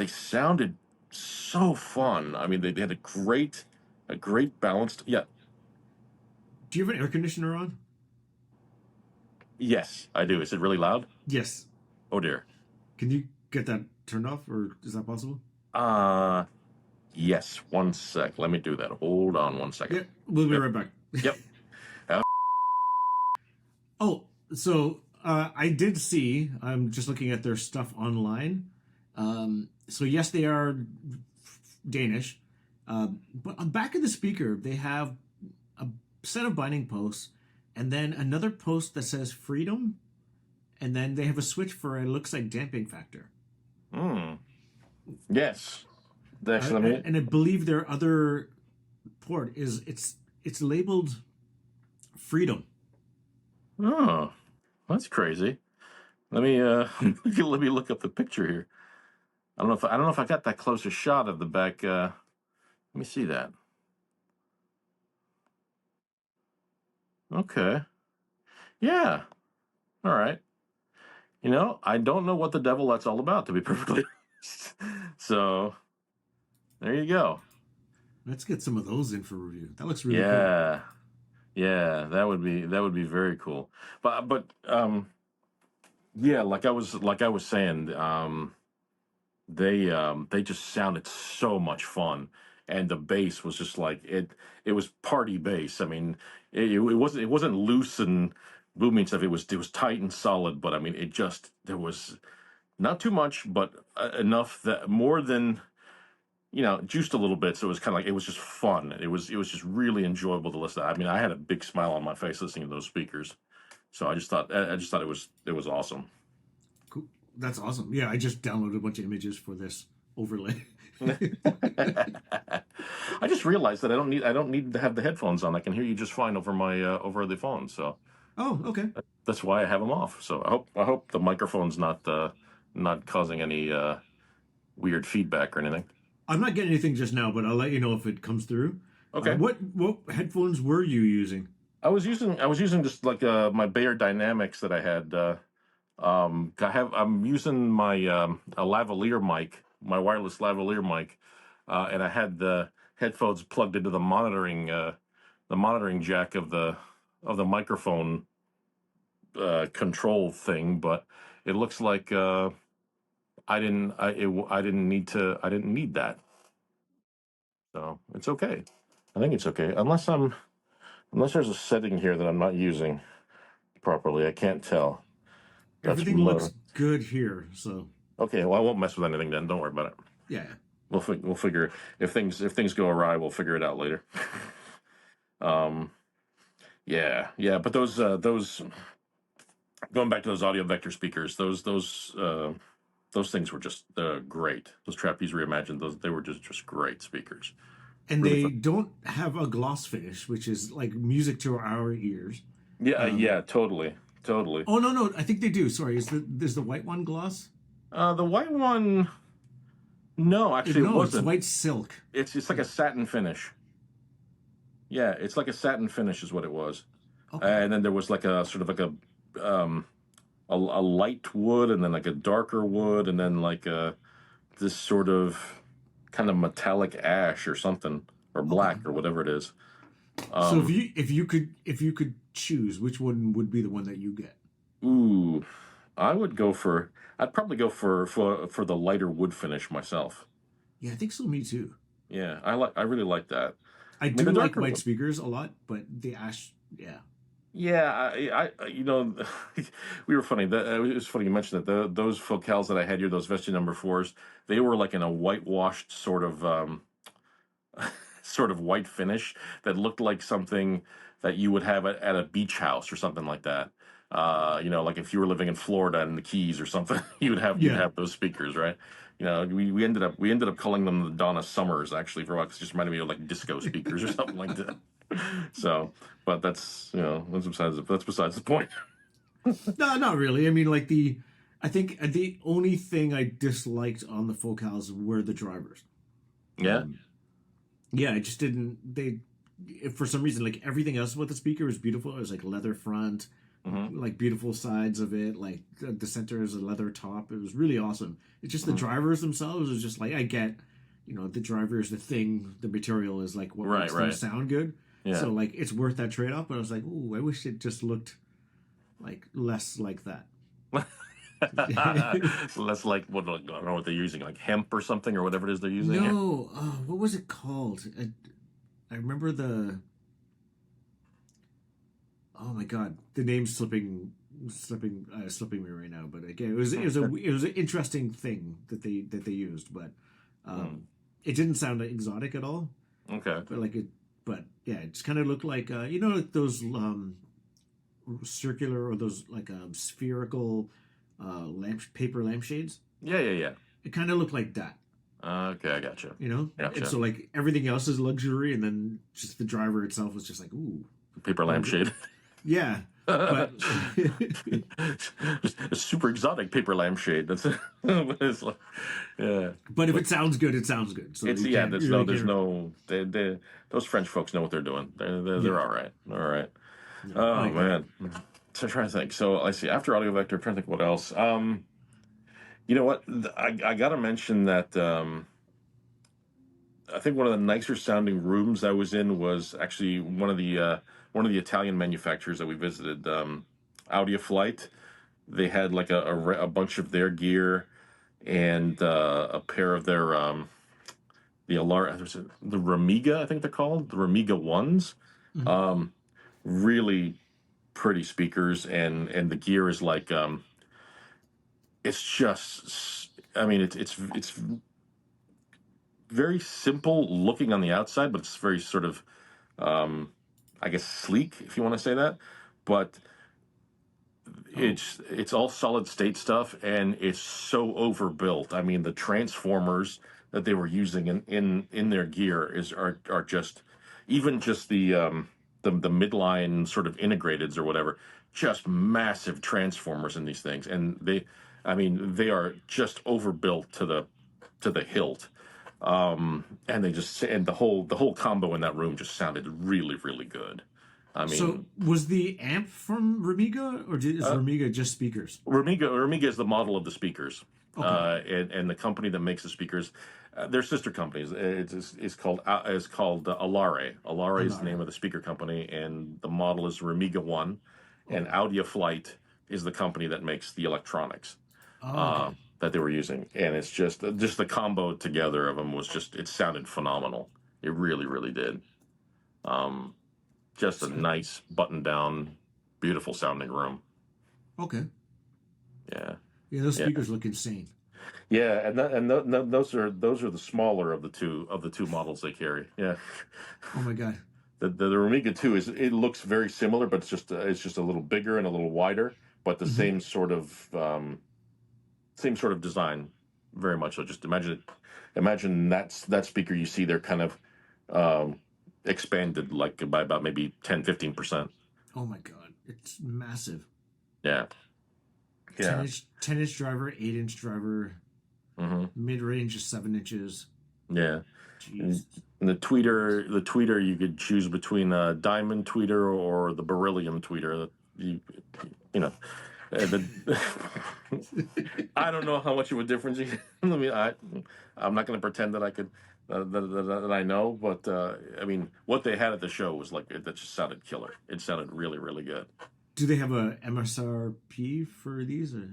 sounded so fun. I mean, they had a great balanced. Yeah, Do you have an air conditioner on? yes, I do. Is it really loud? Yes. Oh dear. Can you get that turned off, or is that possible? Uh yes. One sec. Let me do that. Hold on one second. Yeah, we'll be Yep. right back. Yep. Oh, so I did see. I'm just looking at their stuff online. So yes, they are Danish, but on back of the speaker they have a set of binding posts, and then another post that says freedom, and then they have a switch for it looks like damping factor. Hmm. Yes. Actually, let me. And I believe their other port is it's labeled freedom. Oh, that's crazy. Let me let me look up the picture here. I don't know if I got that closer shot of the back. Let me see that. Okay. Yeah. All right. I don't know what the devil that's all about, to be perfectly honest. So there you go. Let's get some of those in for review. That looks really cool. Yeah. Yeah, that would be very cool. But yeah, like I was saying, they just sounded so much fun, and the bass was just like it was party bass. I mean, it wasn't loose and booming stuff. It was tight and solid, but I mean, there was not too much, but enough that more than juiced a little bit. So it was kind of like it was just fun. It was just really enjoyable to listen to. I mean, I had a big smile on my face listening to those speakers. So I just thought it was awesome. Cool. That's awesome. Yeah, I just downloaded a bunch of images for this overlay. I just realized that I don't need to have the headphones on. I can hear you just fine over my over the phone. So Oh, okay. that's why I have them off. So I hope the microphone's not causing any weird feedback or anything. I'm not getting anything just now, but I'll let you know if it comes through. Okay. What headphones were you using? I was using just like my Bayer Dynamics that I had. I'm using my a lavalier mic, my wireless lavalier mic, and I had the headphones plugged into the monitoring jack of the microphone control thing, but it looks like I didn't need that, so it's okay. I think it's okay unless there's a setting here that I'm not using properly. I can't tell. That's Everything low. looks good here, so Okay, well I won't mess with anything then. Don't worry about it. yeah. We'll figure if things go awry, we'll figure it out later. um, yeah. But those going back to those audio vector speakers, those things were just great. Those trapeze reimagined, those they were just great speakers. And Really they fun. don't have a gloss finish, which is like music to our ears. Yeah, Um, yeah, totally. oh no, I think they do. Sorry, is the white one gloss? The white one, no, actually it No, it's wasn't. white silk. It's like a Yeah. satin finish. Yeah, it's like a satin finish is what it was. Okay. And then there was like a sort of like a light wood and then like a darker wood and then like this sort of kind of metallic ash or something or Okay. black or whatever it is. So Um, if you could choose, which one would be the one that you get? ooh, I would go for. I'd probably go for the lighter wood finish myself. Yeah, I think so. Me too. Yeah, I like. I really like that. I I mean, the do like darker white wood. speakers a lot, but the ash, yeah, Yeah, you know, we were funny. It was funny you mentioned that those focals that I had here, those Vestia number fours, they were like in a whitewashed sort of sort of white finish that looked like something that you would have at a beach house or something like that. You know, like if you were living in Florida in the Keys or something, you'd yeah. have those speakers, right? You know, we ended up calling them the Donna Summers actually for a while 'cause it just reminded me of like disco speakers or something like that. So, but that's besides the point. No, not really. I mean, like I think the only thing I disliked on the Focals were the drivers. Yeah. Um, yeah, I just didn't. For some reason, like everything else about the speaker was beautiful. It was like leather front, Hmm. like beautiful sides of it. Like the center is a leather top. It was really awesome. It's just the Hmm. drivers themselves was just like I get, the driver is the thing. The material is like what Right. makes them Right. sound good. Yeah. So like it's worth that trade off. But I was like, ooh, I wish it just looked like less like that. Less like what I don't know what they're using, like hemp or something or whatever it is they're using. Yeah. No, what was it called? I remember the. Oh my god, the name's slipping me right now. But again, it was an interesting thing that they used, but Mm. um, it didn't sound exotic at all. Okay. But like it, but yeah, it just kind of looked like like those circular or those like spherical paper lampshades. Yeah. Yeah. Yeah. It kind of looked like that. Okay. I gotcha. And Gotcha. so like everything else is luxury, and then just the driver itself was just like, ooh, Paper like lampshade. yeah, but Just a super exotic paper lampshade. That's it's like, yeah. but if But it sounds good, it sounds good. So it's you yeah. can't There's you no. really There's can't. no. Those French folks know what they're doing. They're Yeah, all right. All right. no, I Oh agree. man. So I'm trying to think. So I see. After audio vector, I'm trying to think what else. You know what? I got to mention that. I think one of the nicer sounding rooms I was in was actually one of the Italian manufacturers that we visited. Audio Flight. They had like a bunch of their gear and a pair of their the Ramiga, I think they're called the Ramiga ones. Mhm. Um, really pretty speakers, and the gear is like it's just. I mean, it's very simple looking on the outside, but it's very sort of um, I guess sleek, if you want to say that. But Oh, it's all solid state stuff, and it's so overbuilt. I mean, the transformers that they were using in their gear are just even just the midline sort of integrateds or whatever, just massive transformers in these things, and I mean, they are just overbuilt to the hilt. And the whole combo in that room just sounded really really good. I so mean, was the amp from Ramiga, or is uh, Ramiga just speakers? Ramiga is the model of the speakers, Okay, and the company that makes the speakers, they're sister companies. It's called Alare. Alare is the name Alara. of the speaker company, and the model is Ramiga One, and Okay. Audio Flight is the company that makes the electronics Oh, okay. that they were using, and it's just the combo together of them was just it sounded phenomenal. It really really did. Um, just a So, nice button down, beautiful sounding room. okay. Yeah. Yeah, those Yeah. speakers look insane. Yeah, those are the smaller of the two models they carry. Yeah, Oh my god. the Amiga 2 it looks very similar, but it's just a little bigger and a little wider, but the Hmm. same sort of design, very much so. Just imagine that speaker you see there kind of um, expanded like by about maybe 10-15%. Oh my god, it's massive. Yeah, Ten yeah, inch, 10-inch driver, 8-inch driver, hmm, mid range is 7 inches. yeah. And Jeez. the tweeter, you could choose between a diamond tweeter or the beryllium tweeter. You know, the I don't know how much of a difference. I mean, I'm not going to pretend that I could that I know, but I mean, what they had at the show was like that just sounded killer. It sounded really really good. Do they have a MSRP for these? Or?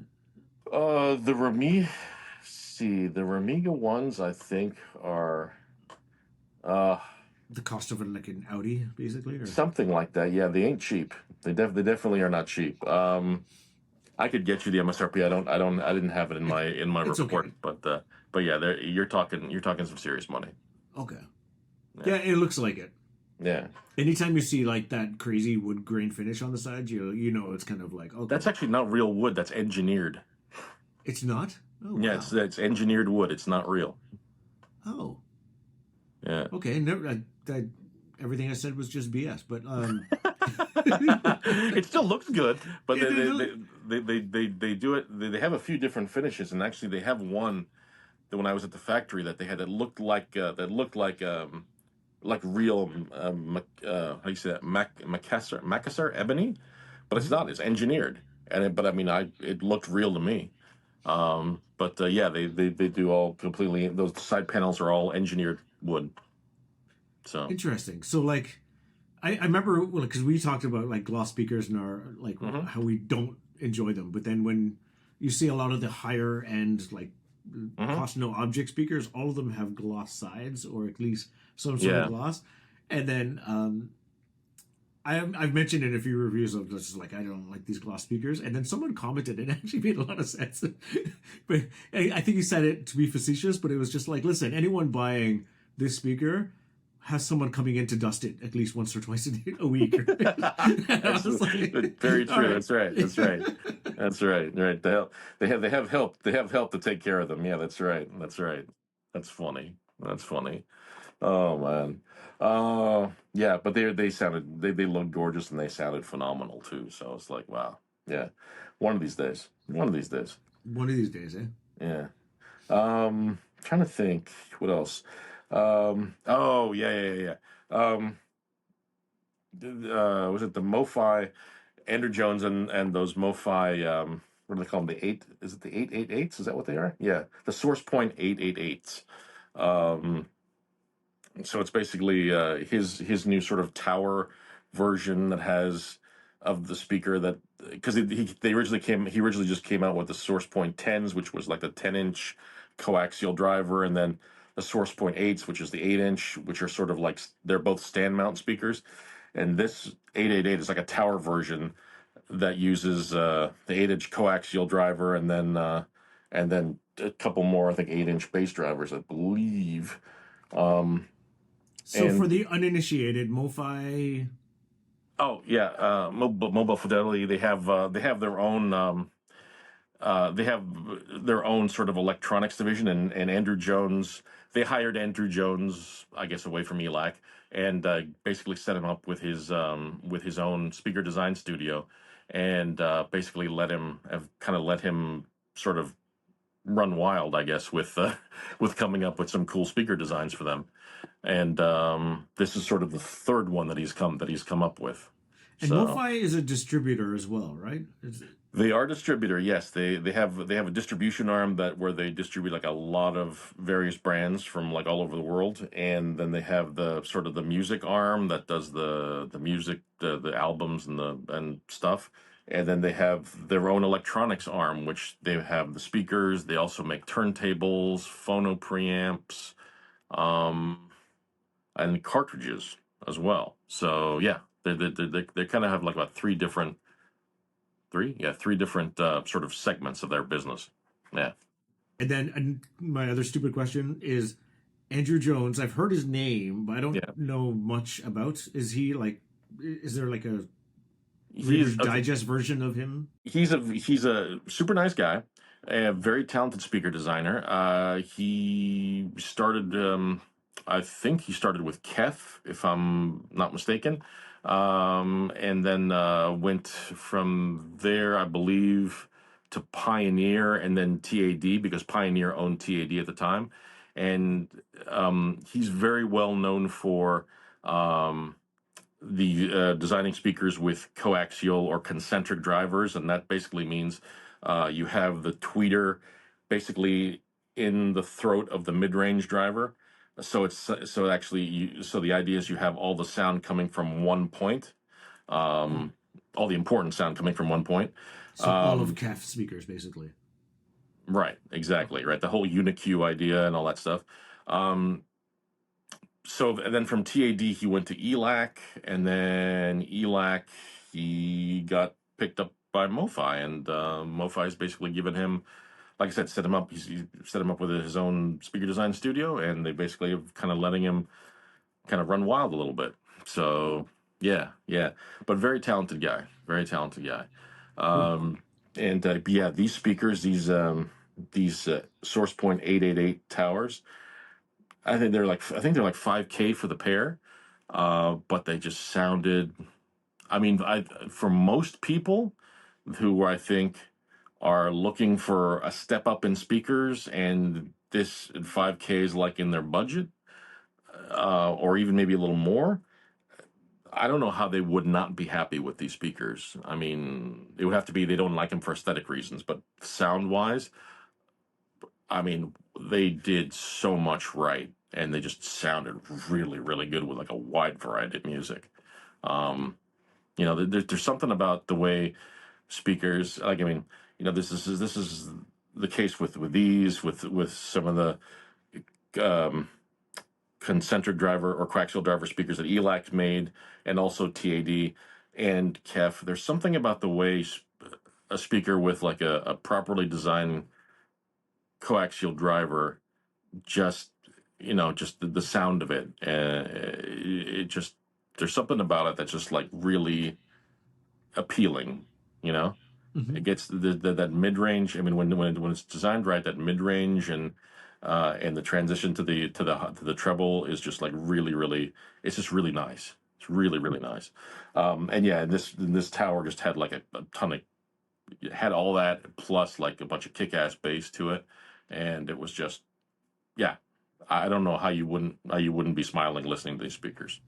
The the Remiga ones I think are uh The cost of like an Audi, basically, or something like that. Yeah, they ain't cheap. They definitely are not cheap. I could get you the MSRP. I didn't have it in my it's report, okay. but yeah, you're talking some serious money. Okay. Yeah, Yeah, it looks like it. yeah. Anytime you see like that crazy wood grain finish on the side, you know it's kind of like That's okay. actually not real wood. That's engineered. It's not. Oh Yeah, wow. it's engineered wood. It's not real. Oh, Yeah. okay. Never. Everything I said was just BS. But It still looks good, but it, they do it. They have a few different finishes, and actually they have one that when I was at the factory that they had that looked like real how do you say that Macassar ebony, but it's Mhm. not. It's engineered, but I mean it looked real to me. But yeah, they do all completely. Those side panels are all engineered wood. So. Interesting. So like, I remember because we talked about like gloss speakers and our like Hmm. how we don't enjoy them, but then when you see a lot of the higher end like Hmm. cost no object speakers, all of them have gloss sides or at least some sort of Yeah. gloss. And then I've mentioned in a few reviews of just like I don't like these gloss speakers, and then someone commented and it actually made a lot of sense. But I think he said it to be facetious, but it was just like, listen, anyone buying this speaker has someone coming in to dust it at least once or twice a week. I That's was like, very all true. right. That's right. That's right. That's right. Right. They have help. They have help to take care of them. Yeah, that's right. That's right. That's funny. That's funny. Oh man. Yeah, but they sounded they looked gorgeous and they sounded phenomenal too. So it's like, wow. Yeah. One of these days. One of these days. One of these days, eh? Yeah. Trying to think what else. Oh yeah. Was it the MoFi Andrew Jones and those MoFi what do they call them? The eight is it the 888s? Is that what they are? Yeah, the Source Point 888s. Um, so it's basically his new sort of tower version that has of the speaker that because they originally came he originally just came out with the Source Point 10s, which was like the 10-inch coaxial driver, and then the Source Point 8s, which is the 8-inch, which are sort of like they're both stand mount speakers. And this 888 is like a tower version that uses the 8-inch coaxial driver and then a couple more, I think 8-inch bass drivers, I believe. Um, So for and the uninitiated, MoFi. oh yeah, mobile Fidelity. They have their own they have their own sort of electronics division, and Andrew Jones. They hired Andrew Jones, I guess, away from ELAC, and basically set him up with his own speaker design studio, and basically let him sort of run wild, I guess, with with coming up with some cool speaker designs for them. And this is sort of the third one that he's come up with. And So. MoFi is a distributor as well, right? They are distributor, yes. They have a distribution arm that where they distribute like a lot of various brands from like all over the world, and then they have the sort of the music arm that does the music, the albums and stuff, and then they have their own electronics arm, which they have the speakers. They also make turntables, phono preamps, um, and cartridges as well. So yeah, they kind of have like about three different sort of segments of their business. Yeah. And then my other stupid question is Andrew Jones. I've heard his name, but I don't Yeah. know much about. Is he like? Is there like a He's Reader's okay. Digest version of him? He's a super nice guy, a very talented speaker designer. He started, I think he started with Kef, if I'm not mistaken, and then went from there, I believe, to Pioneer and then TAD because Pioneer owned TAD at the time, and he's very well known for. Um, the designing speakers with coaxial or concentric drivers, and that basically means you have the tweeter basically in the throat of the mid-range driver. So the idea is you have all the sound coming from one point, Oh, all the important sound coming from one point. so all of Um, CAF speakers basically. Right, exactly, right. The whole UniQ idea and all that stuff. Um, so and then from TAD he went to ELAC, and then ELAC he got picked up by MoFi, and MoFi's basically given him, like I said, set him up. He set him up with his own speaker design studio, and they basically have kind of letting him kind of run wild a little bit. So yeah, yeah, but very talented guy. Cool. And yeah, these speakers, these SourcePoint 888 towers, I think they're like 5K for the pair, but they just sounded. I mean, for most people who I think are looking for a step up in speakers, and this 5K is like in their budget, or even maybe a little more. I don't know how they would not be happy with these speakers. I mean, it would have to be they don't like them for aesthetic reasons, but sound wise, I mean, they did so much right, and they just sounded really, really good with like a wide variety of music. Um, there's something about the way speakers, like, I mean, this is the case with these, with some of the um, concentric driver or coaxial driver speakers that ELAC made, and also TAD and KEF. There's something about the way a speaker with like a properly designed coaxial driver, just just the sound of it, it just, there's something about it that's just like really appealing. You know, Hmm. it gets that mid range. I mean, when it's designed right, that mid range and the transition to the treble is just like really, really. It's just really nice. It's really, really nice. And yeah, this tower just had like a ton of, it had all that plus like a bunch of kick-ass bass to it, and it was just, yeah. I don't know how you wouldn't be smiling listening to these speakers.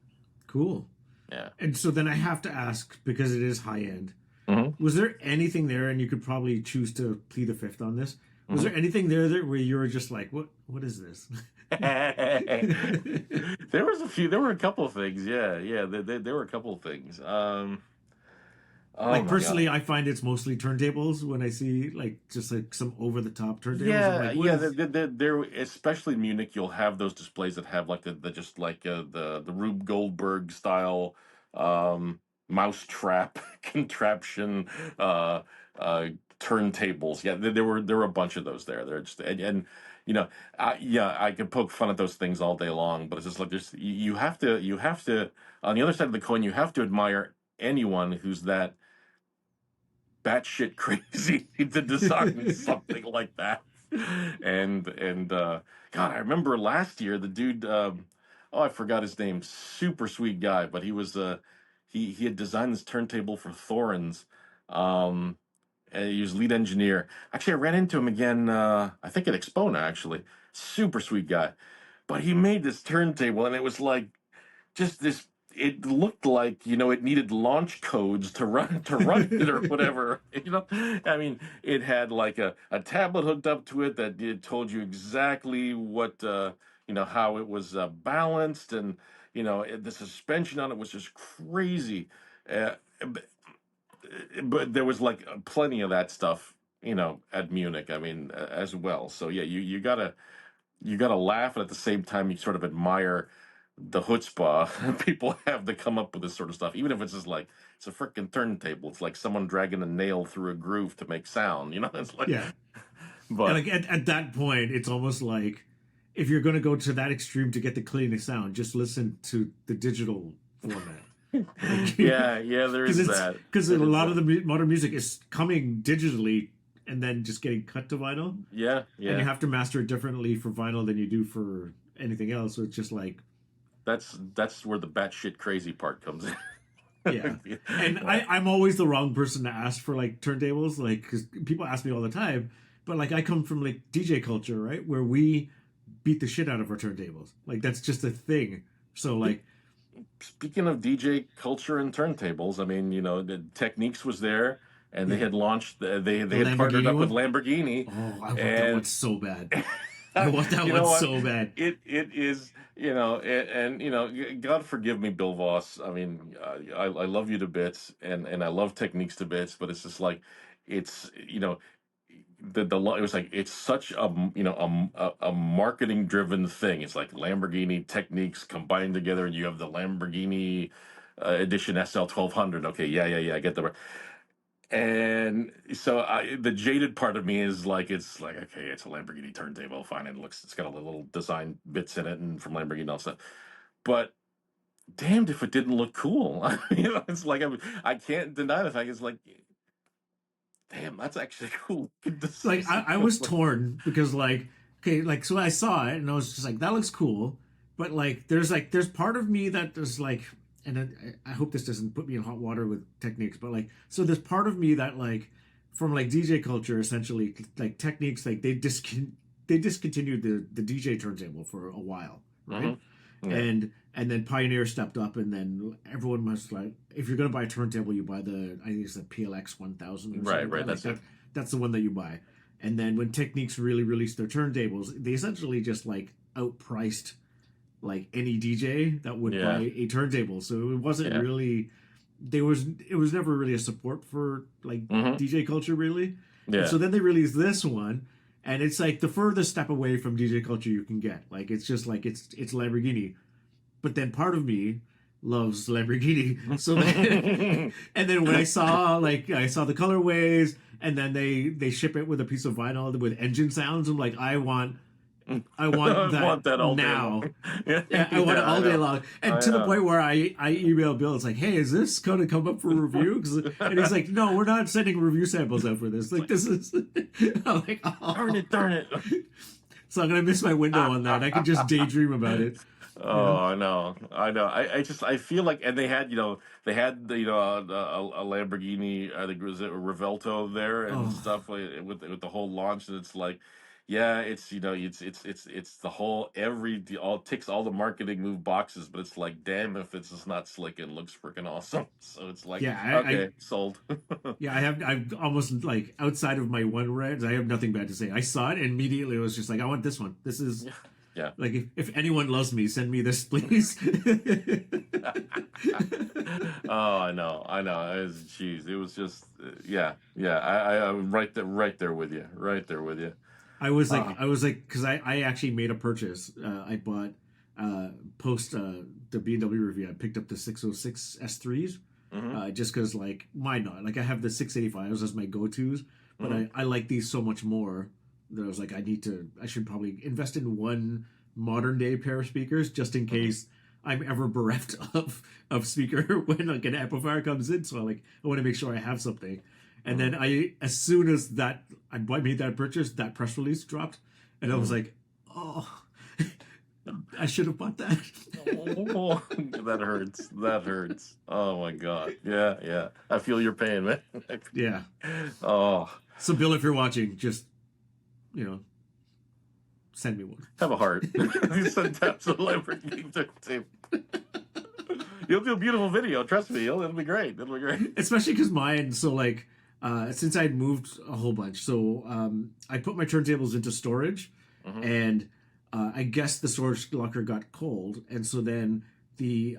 Cool. Yeah. And so then I have to ask, because it is high end, Hmm. was there anything there, and you could probably choose to plead the fifth on this? Was Hmm. there anything there that where you were just like, what is this? There was a few. There were a couple of things. Yeah, yeah. There were a couple of things. Oh Like my god. personally, I find it's mostly turntables when I see like just like some over the top turntables. I'm Yeah, like, what yeah. is? There, especially in Munich, you'll have those displays that have like the just like the Rube Goldberg style mouse trap contraption uh, uh, turntables. Yeah, there were a bunch of those there. They're just, and you know, yeah, I could poke fun at those things all day long, but it's just like there's, you have to on the other side of the coin, you have to admire anyone who's that batshit crazy to design something like that. And God, I remember last year the dude. Oh, I forgot his name. Super sweet guy, but he had designed this turntable for Thorns. Um, and he was lead engineer. Actually, I ran into him again. I think at Expona. Actually, super sweet guy. But he made this turntable, and it was like just this, it looked like it needed launch codes to run it or whatever. I mean, it had like a tablet hooked up to it that it told you exactly what how it was balanced, and the suspension on it was just crazy. But there was like plenty of that stuff at Munich, I mean, as well. So yeah, you gotta laugh, and at the same time you sort of admire the chutzpah people have to come up with this sort of stuff, even if it's just like it's a freaking turntable. It's like someone dragging a nail through a groove to make sound. It's like, Yeah, and but like at that point, it's almost like if you're going to go to that extreme to get the cleanest sound, just listen to the digital format. Like, yeah, yeah, there because is it's that. because a There is lot of that. the modern music is coming digitally and then just getting cut to vinyl, Yeah, and you yeah. have to master it differently for vinyl than you do for anything else. So it's just like, That's where the batshit crazy part comes yeah. in. And I'm always the wrong person to ask for like turntables, like because people ask me all the time. But like I come from like DJ culture, right, where we beat the shit out of our turntables. Like that's just a thing. So like, Speaking of DJ culture and turntables, I mean, the Techniques was there, and they yeah, had launched. They the had partnered Lamborghini up with one. Lamborghini, Oh, I want that one and so bad. I want that you one know what? so bad. It is, and God forgive me, Bill Voss. I mean, I love you to bits, and I love Techniques to bits, but it's just like it's it was like it's such a a marketing driven thing. It's like Lamborghini techniques combined together, and you have the Lamborghini edition SL 1200. Okay, yeah, I get the. And so the jaded part of me is like, it's like, okay, it's a Lamborghini turntable, fine. It's got a little design bits in it and from Lamborghini and all stuff. But damned if it didn't look cool. It's like I can't deny the fact. It's like, damn, that's actually cool. Like I was torn because like okay, like so I saw it and I was just like that looks cool, but like there's part of me that is like, and I hope this doesn't put me in hot water with techniques, but like so there's part of me that like from like DJ culture essentially like techniques like they discontinued the DJ turntable for a while, right? Yeah. And then Pioneer stepped up, and then everyone was like, if you're gonna buy a turntable, you buy I think it's the PLX 1000 or something. Right, Like that's that. it. That's the one that you buy. And then when Techniques really released their turntables, they essentially just like outpriced like any DJ that would Yeah. buy a turntable. So it wasn't Yeah. really it was never really a support for like hmm DJ culture really. And Yeah. so then they released this one, and it's like the furthest step away from DJ culture you can get. Like it's just like it's Lamborghini. But then part of me loves Lamborghini. So then, and then when I saw the colorways, and then they ship it with a piece of vinyl with engine sounds, I'm like, I want I that want that all day now. long. Yeah, Yeah, I want it all day know. long. And I to the know. point where I email Bill, it's like, hey, is this going to come up for review? And he's like, no, we're not sending review samples out for this. Like, this is. I'm like, oh. Darn it. So I'm going to miss my window on that. I could just daydream about it. Oh, I know. I feel like, and they had a Lamborghini, I think it was a Revelto there and Oh, stuff with the whole launch, and it's like, yeah, it's it's the whole all ticks all the marketing move boxes, but it's like, damn if it's just not slick and looks freaking awesome. So it's like, yeah. okay, sold. Yeah, I've almost like outside of my one reds, I have nothing bad to say. I saw it and immediately it was just like, I want this one. This is Yeah. like if anyone loves me, send me this, please. Oh, I know. It was, geez, it was just, yeah. I'm right there with you, right there with you. Ah, I was like, because I actually made a purchase. I bought post the BMW review. I picked up the 606 S3s mm-hmm, just because like why not? Like I have the 685s as my go tos, but mm-hmm, I like these so much more that I was like I should probably invest in one modern day pair of speakers just in mm-hmm, case I'm ever bereft of speaker when like an amplifier comes in. So like I want to make sure I have something. And mm-hmm, then as soon as I made that purchase, that press release dropped, and I was mm-hmm. like, oh, I should have bought that. Oh, that hurts. That hurts. Oh my God. Yeah. I feel your pain, man. Yeah. Oh, So Bill, if you're watching, just you know, send me one. have a heart. Send taps of Lamborghini tape. You'll do a beautiful video. Trust me. It'll be great. It'll be great. Especially because mine. So like, since I'd moved a whole bunch, so I put my turntables into storage, Mm-hmm. and I guess the storage locker got cold, and so then the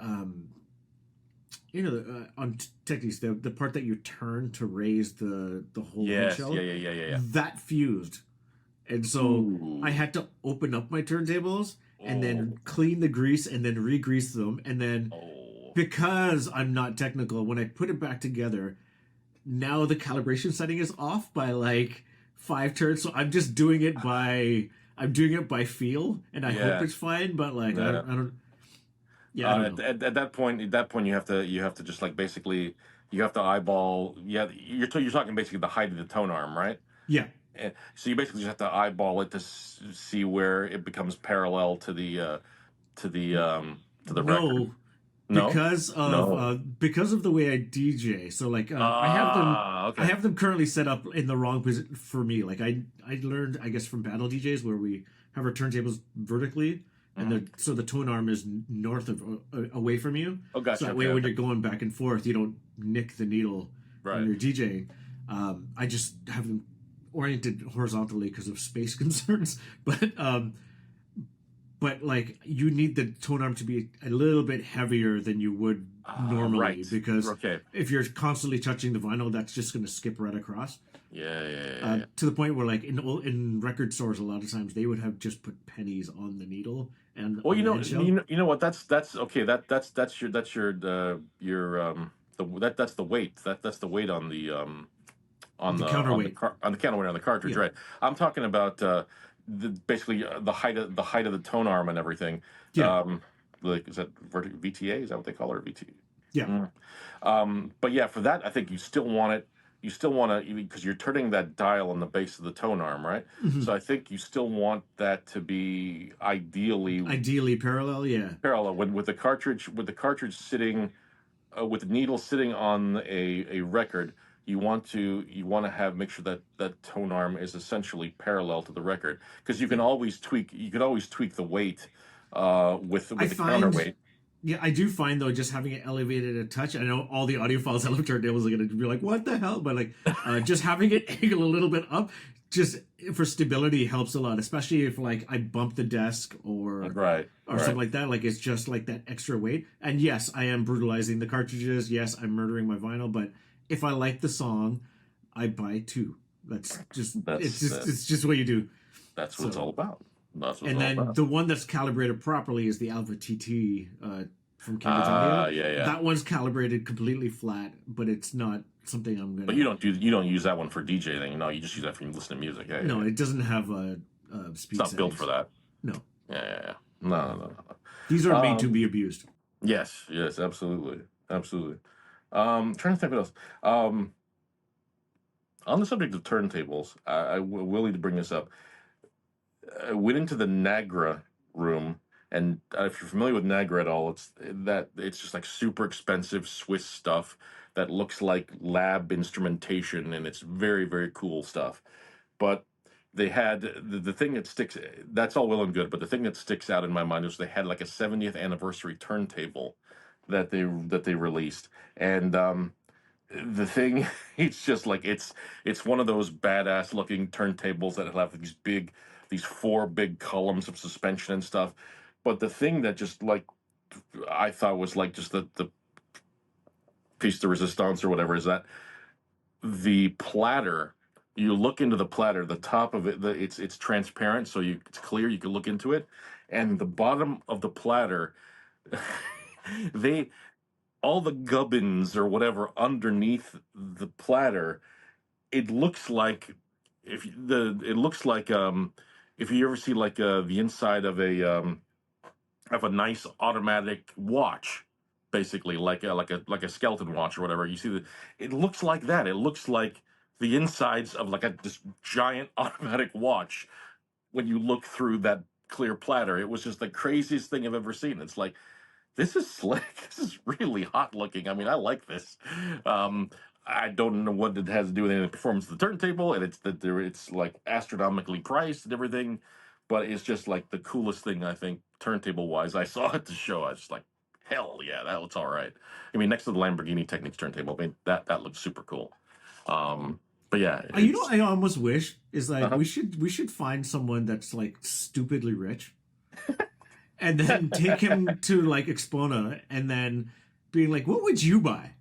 on Techniques the part that you turn to raise the whole Yes. shell Yeah. that fused, and so Ooh. I had to open up my turntables and Oh. then clean the grease and then re-grease them, and then Oh. because I'm not technical, when I put it back together, now the calibration setting is off by like 5 turns, so I'm doing it by feel, and I hope Yeah. it's fine. But like Yeah. I don't, yeah, I don't know. At that point, you have to just like basically you have to eyeball. Yeah, you're talking basically the height of the tone arm, right? Yeah, So you basically just have to eyeball it to see where it becomes parallel to the record. no, No, no. because of the way I DJ. So like I Okay. have them currently set up in the wrong position for me. Like I learned I guess from battle DJs where we have our turntables vertically, and Mhm. so the tone arm is north of away from you. Oh, So gotcha. that Okay. way when you're going back and forth, you don't nick the needle when Right. you're DJing. I just have them oriented horizontally because of space concerns, but like you need the tone arm to be a little bit heavier than you would normally Right. because Okay. if you're constantly touching the vinyl, that's just going to skip right across. Yeah, yeah, yeah, yeah. To the point where like in record stores, a lot of times they would have just put pennies on the needle and Well, on the head shell. you know what? That's okay. That's your that's the weight. That's the weight The counterweight. on the counterweight on the cartridge, Yeah, right? I'm talking about basically the height of the tone arm and everything. yeah, Like is that VTA? Is that what they call it? Or VT? yeah. But yeah, for that, I think you still want it. You still want to, because you're turning that dial on the base of the tone arm, right? Hmm. So I think you still want that to be ideally Ideally parallel. Yeah, parallel with the cartridge sitting with the needle sitting on a record. You want to have make sure that that tone arm is essentially parallel to the record, because yeah. you can always tweak the weight I with the find, counterweight. yeah, I do find though, just having it elevated a touch. I know all the audiophiles that love turntables are gonna be like, "What the hell?" But like, just having it angle a little bit up, just for stability helps a lot. Especially if like I bump the desk Right, or right. something like that. Like it's just like that extra weight. And yes, I am brutalizing the cartridges. Yes, I'm murdering my vinyl. But if I like the song, I buy two. That's It's just what you do. that's what it's So all about. That's what it's and all then about. the one that's calibrated properly is the Alpha TT from Cambridge Audio. Yeah, yeah. That one's calibrated completely flat, but it's not something I'm But gonna. you don't use that one for DJing. No, you just use that for listening to music. Yeah, yeah, No, yeah. it doesn't have It's speed not built for settings. that. No, Yeah, yeah, yeah. No, no, no. these are No. made to be abused. Yes, yes, absolutely, absolutely. Trying to think what else. On the subject of turntables, willing to bring this up. I went into the Nagra room, and if you're familiar with Nagra at all, it's just like super expensive Swiss stuff that looks like lab instrumentation, and it's very very cool stuff. But they had the thing that sticks. That's all well and good, but the thing that sticks out in my mind is they had like a 70th anniversary turntable that they released, and the thing it's just like it's one of those badass looking turntables that have these four big columns of suspension and stuff. But the thing that just like I thought was like just the piece de resistance or whatever is that the platter, you look into the platter, the top of it, it's transparent, so it's clear, you can look into it, and the bottom of the platter, they all the gubbins or whatever underneath the platter, it looks like it looks like if you ever see like the inside of a nice automatic watch, basically like a skeleton watch or whatever. You see that it looks like that. It looks like the insides of like this giant automatic watch when you look through that clear platter. It was just the craziest thing I've ever seen. It's like this is slick. This is really hot looking. I mean, I like this. Um, I don't know what it has to do with any of the performance of the turntable, and it's like astronomically priced and everything, but it's just like the coolest thing I think turntable wise I saw at the show. I was just like, hell yeah, that looks all right. I mean, next to the Lamborghini Technics turntable, I mean that looks super cool. Um, but yeah, You know, it's I almost wish is like uh-huh. we should find someone that's like stupidly rich, and then take him to like Expona, and then being like, "What would you buy?"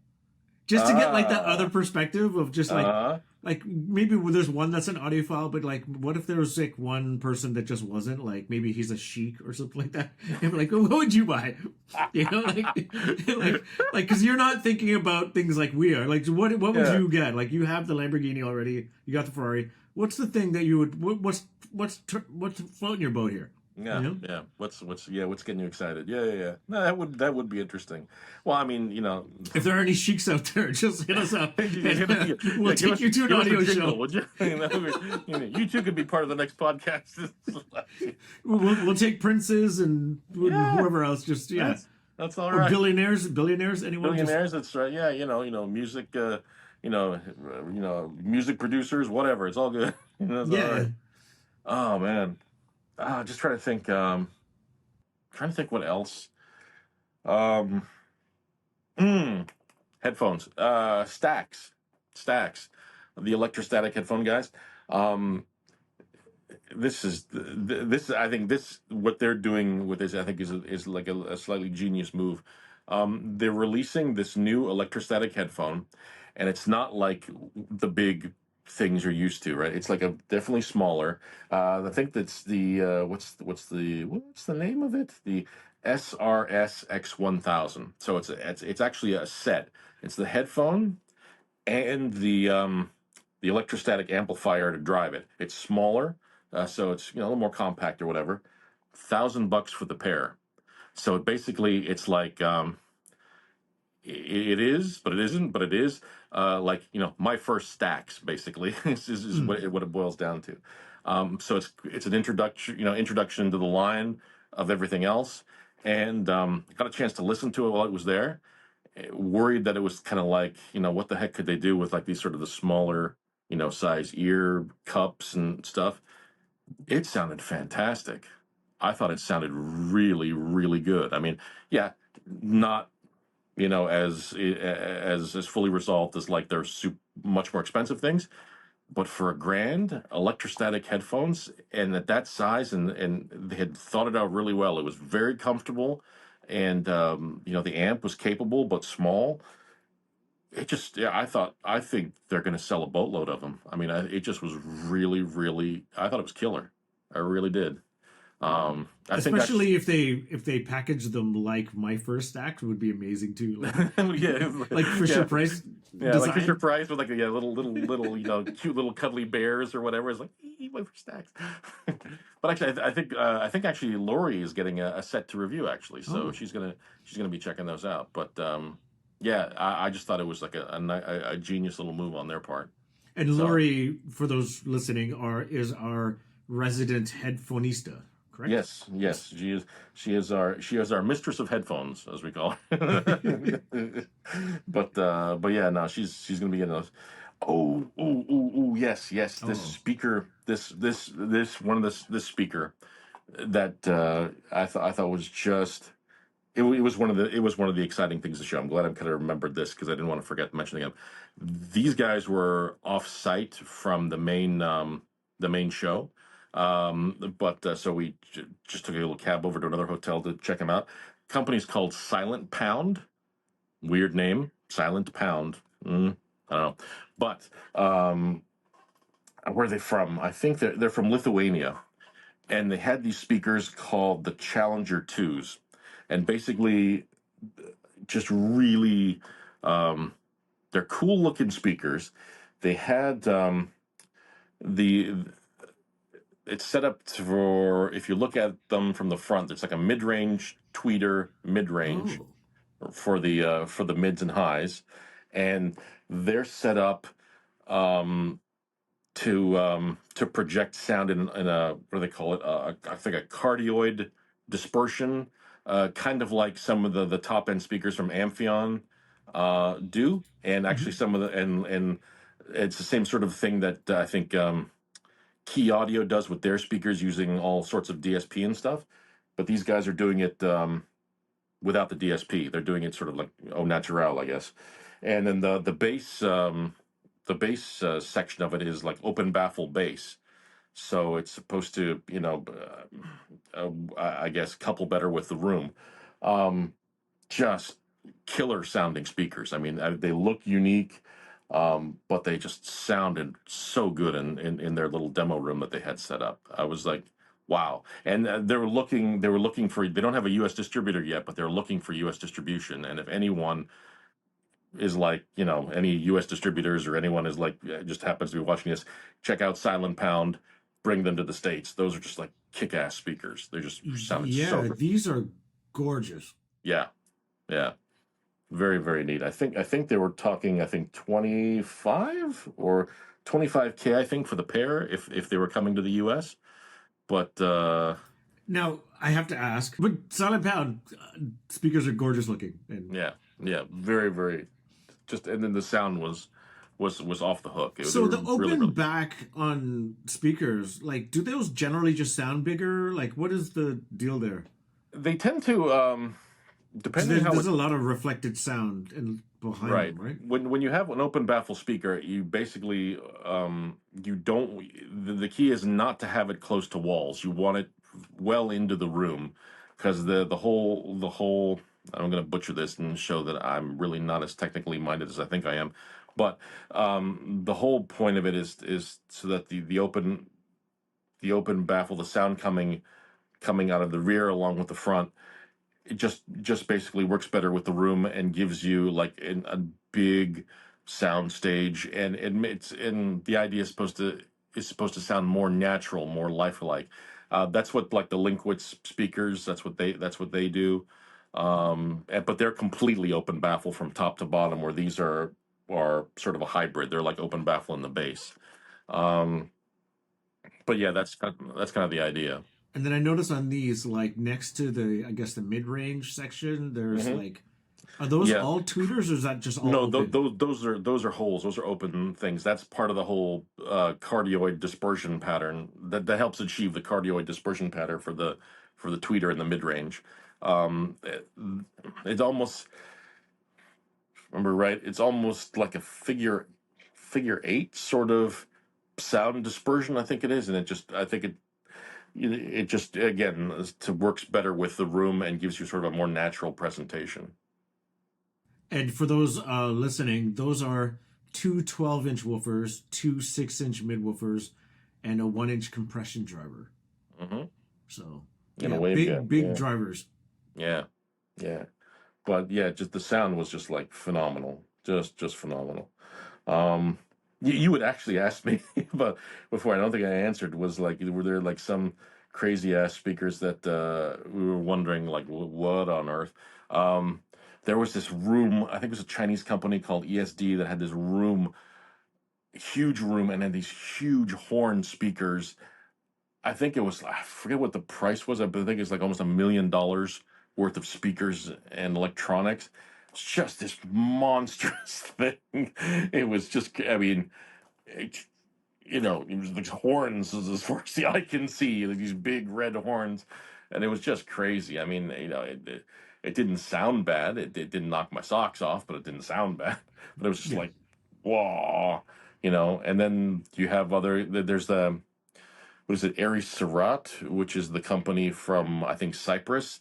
Just to get like that other ah perspective of just uh like maybe there's one that's an audiophile, but like what if there was like one person that just wasn't, like maybe he's a sheik or something like that, and we're like, well, what would you buy? You know, like because you're not thinking about things like we are. Like what would yeah. you get? Like you have the Lamborghini already, you got the Ferrari. What's the thing that you would what's floating your boat here? You Yeah, know? yeah. What's getting you excited? Yeah, yeah, yeah. No, that would be interesting. Well, I mean, you know, If there are any sheiks out there, just hit us up, and we'll yeah, take you to an give us a audio jingle, show. would you? You two could be part of the next podcast. We'll take princes and Yeah, whoever else. Just yeah, that's all or right. billionaires. Anyone? Just Billionaires, that's right. Yeah, music, music producers, whatever. It's all good. That's all yeah. right. Oh man, just trying to think what else. Um, mm, Headphones, stacks, the electrostatic headphone guys. Um, this. I think this what they're doing with this. I think is like a slightly genius move. They're releasing this new electrostatic headphone, and it's not like the big things you're used to, right? It's like a definitely smaller. I think that's the what's the name of it? The SRS X1000. So it's actually a set. It's the headphone and the electrostatic amplifier to drive it. It's smaller, so it's a little more compact or whatever. $1,000 for the pair. So basically, it's like it is, but it isn't, but it is. Like my first stacks basically is Hmm. what it boils down to. So it's an introduction to the line of everything else, and got a chance to listen to it while it was there. Worried that it was kind of like what the heck could they do with like these sort of the smaller size ear cups and stuff. It sounded fantastic. I thought it sounded really, really good. I mean, yeah, not as fully resolved as like their much more expensive things, but for a grand electrostatic headphones and at that size, and they had thought it out really well. It was very comfortable, and the amp was capable but small. It just, yeah, I think they're going to sell a boatload of them. I mean, it just was really, really. I thought it was killer. I really did. I think that's Especially if they package them like my first act would be amazing too. yeah, Like Fisher yeah. Price Yeah, like Fisher design. Price with like little cute little cuddly bears or whatever. It's like my for stacks. But actually, I think actually Lori is getting a set to review actually, so Oh, she's gonna be checking those out. But yeah, I just thought it was like a genius little move on their part. and So Lori, for those listening, is our resident headphonista, correct? yes, Yes. yes, she is our mistress of headphones, as we call her. But yeah, no, she's gonna be getting those. Oh, oh, oh, oh, yes, yes. This Oh, speaker, this one of this speaker that I thought was just it was one of the exciting things to show. I'm glad I kind of remembered this because I didn't want to forget mentioning them. These guys were off site from the main show, but so we just took a little cab over to another hotel to check them out. Company's called Silent Pound. Weird name, Silent Pound. I don't know, but where are they from? I think they're from Lithuania, and they had these speakers called the Challenger Twos, and basically just really they're cool looking speakers. They had the it's set up for, if you look at them from the front, it's like a mid-range tweeter mid-range oh. for the mids and highs, and they're set up um, to project sound in a, what do they call it? I think a cardioid dispersion, kind of like some of the top end speakers from Amphion do, and actually Mhm. some of the and it's the same sort of thing that I think Key Audio does with their speakers using all sorts of DSP and stuff. But these guys are doing it without the DSP. They're doing it sort of like au naturel, I guess. And then the bass section of it is like open baffle bass, so it's supposed to I guess couple better with the room. Um, just killer sounding speakers. I mean, they look unique, but they just sounded so good in their little demo room that they had set up. I was like, wow. And they were looking for, they don't have a US distributor yet, but they're looking for US distribution. And if anyone is like, any US distributors or anyone is like, just happens to be watching this, check out Silent Pound, bring them to the States. Those are just like kick ass speakers. They just sounded so Yeah, good. these are gorgeous. Yeah. Yeah. Very, very neat. I think they were talking, I think 25 or 25K, I think, for the pair if they were coming to the US. But Now I have to ask, but Silent Pound speakers are gorgeous looking, and yeah, yeah, very, very just, and then the sound was off the hook. They so were the really, open really. back on speakers, like, do those generally just sound bigger? Like, what is the deal there? They tend to Because depending there's, how there's it. a lot of reflected sound behind Right. them, right? When you have an open baffle speaker, you basically you don't. The key is not to have it close to walls. You want it well into the room, because the whole. I'm going to butcher this and show that I'm really not as technically minded as I think I am. But the whole point of it is so that the open baffle, the sound coming out of the rear along with the front, it just basically works better with the room and gives you like a big sound stage, and the idea is supposed to sound more natural, more lifelike. That's what like the Linkwitz speakers. That's what they do. But they're completely open baffle from top to bottom, where these are sort of a hybrid. They're like open baffle in the bass. Um, but yeah, that's kind of the idea. And then I noticed on these, like next to the, I guess the mid range section, there's Hmm. like, are those Yeah. all tweeters or is that just all No, open? those are holes. Those are open things. That's part of the whole cardioid dispersion pattern that helps achieve the cardioid dispersion pattern for the tweeter in the mid range. It's almost, remember right. It's almost like a figure eight sort of sound dispersion. I think it is, and I think it just again works better with the room and gives you sort of a more natural presentation. And for those listening, those are two 12-inch woofers, two 6-inch mid woofers, and a 1-inch compression driver. Hmm. So In a yeah, big, waveguide, big yeah, drivers. yeah, yeah. But yeah, just the sound was just like phenomenal, just phenomenal. Um, you would actually ask me, but before I don't think I answered, was like, were there like some crazy ass speakers that we were wondering like what on earth? Um, there was this room, I think it was a Chinese company called ESD that had this room, huge room, and had these huge horn speakers. I think it was, I forget what the price was, but I think it's like almost $1 million worth of speakers and electronics. It's just this monstrous thing. It was just, I mean, it, it was like horns as far as the eye can see, like these big red horns, and it was just crazy. I mean, it didn't sound bad. It didn't knock my socks off, but it didn't sound bad. But it was just Yeah. like, whoa, And then you have there's the, what is it, Aries Surat, which is the company from I think Cyprus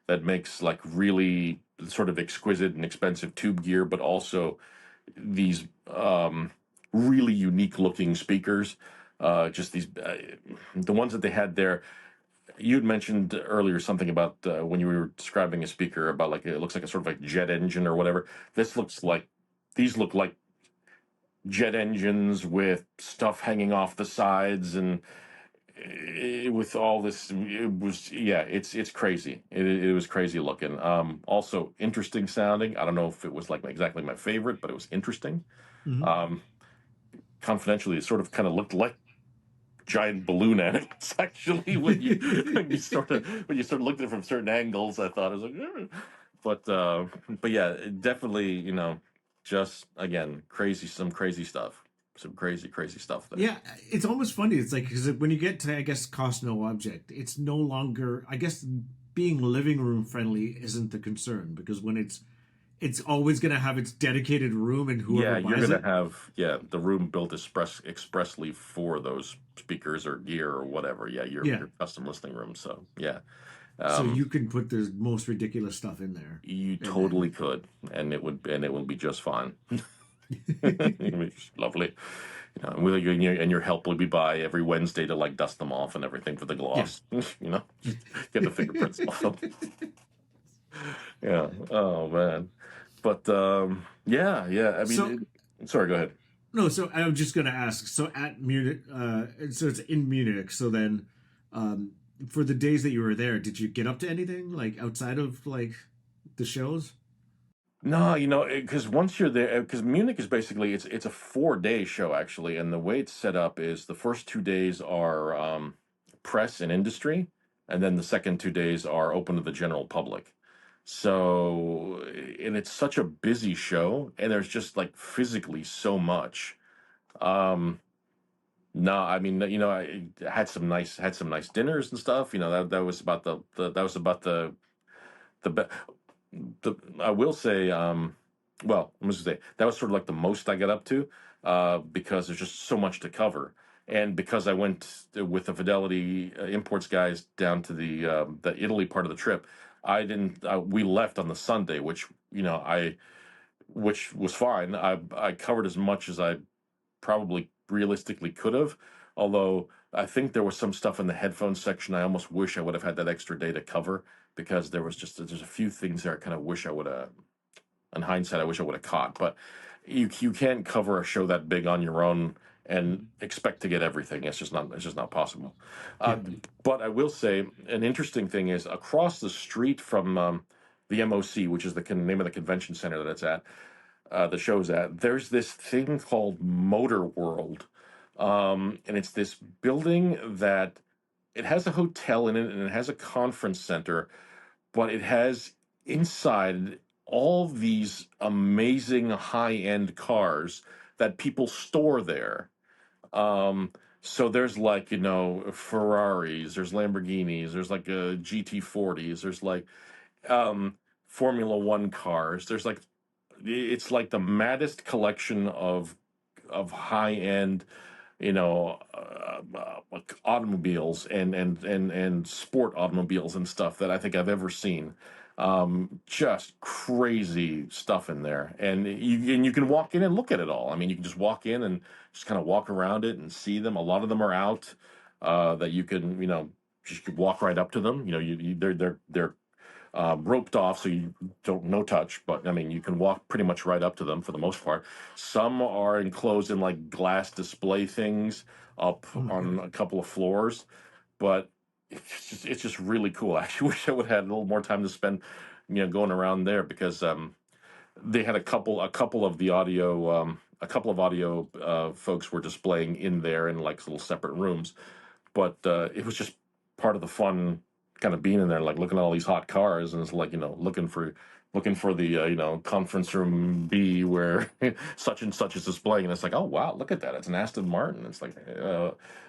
that makes like really sort of exquisite and expensive tube gear, but also these really unique looking speakers. Just these, the ones that they had there. You'd mentioned earlier something about when you were describing a speaker about like it looks like a sort of like jet engine or whatever. This looks like these look like jet engines with stuff hanging off the sides, and with all this, it was, yeah, it's crazy. It was crazy looking. Also interesting sounding. I don't know if it was like exactly my favorite, but it was interesting. Hmm. um Confidentially, it sort of kind of looked like giant balloon animals actually when you sort of looked at it from certain angles. I thought it was like, but yeah, definitely, just again, some crazy stuff, some crazy stuff there. Yeah, it's almost funny. It's like because when you get to, I guess, cost no object, it's no longer. I guess being living room friendly isn't the concern because when it's always going to have its dedicated room, and whoever Yeah, you're buys gonna it, have, the room built expressly for those speakers or gear or whatever. Yeah, yeah. your custom listening room. So yeah, So um, you can put the most ridiculous stuff in there, you and then totally could, and it would be just fine. It'd be lovely, and your help would be by every Wednesday to like dust them off and everything for the yeah. gloss. Get the fingerprints off them. Yeah. Oh man. But yeah, yeah. I So mean, sorry. Go ahead. no, so I was just going to ask. So at Munich, so it's in Munich. So then, um, for the days that you were there, did you get up to anything like outside of like the shows? No, because once you're there, because Munich is basically, it's a 4-day show actually, and the way it's set up is the first 2 days are press and industry, and then the second 2 days are open to the general public. So, and it's such a busy show, and there's just like physically so much. Um, no, I mean, I had some nice dinners and stuff. That was about that was about the I will say, well, I'm just say that was sort of like the most I got up to, because there's just so much to cover, and because I went with the Fidelity imports guys down to the Italy part of the trip. I didn't. We left on the Sunday, which I which was fine. I covered as much as I probably realistically could have. Although I think there was some stuff in the headphones section I almost wish I would have had that extra day to cover, because there's a few things there I kind of wish I would have. In hindsight, I wish I would have caught. But you can't cover a show that big on your own and Mhm. expect to get everything. It's just not possible. Uh, Yeah. but I will say an interesting thing is across the street from the MOC, which is the name of the convention center that it's at, the show's at. There's this thing called Motor World, and it's this building that it has a hotel in it and it has a conference center, but it has inside all these amazing high-end cars that people store there. Um, so there's like, Ferraris, there's Lamborghinis, there's like GT40s, there's like Formula One cars. It's like the maddest collection of high-end, like automobiles and sport automobiles and stuff that I think I've ever seen. Just crazy stuff in there, and you can walk in and look at it all. I mean, you can just walk in and just kind of walk around it and see them. A lot of them are out, that you can, just could walk right up to them. They're roped off, so you don't no touch. But I mean, you can walk pretty much right up to them for the most part. Some are enclosed in like glass display things up Oh my on god. a couple of floors, but it's just really cool. I actually wish I would have had a little more time to spend, going around there, because they had a couple of audio folks were displaying in there in like little separate rooms, but it was just part of the fun, kind of being in there, like looking at all these hot cars, and it's like, looking for the conference room B where such and such is displaying, and it's like, oh wow, look at that, it's an Aston Martin. It's like,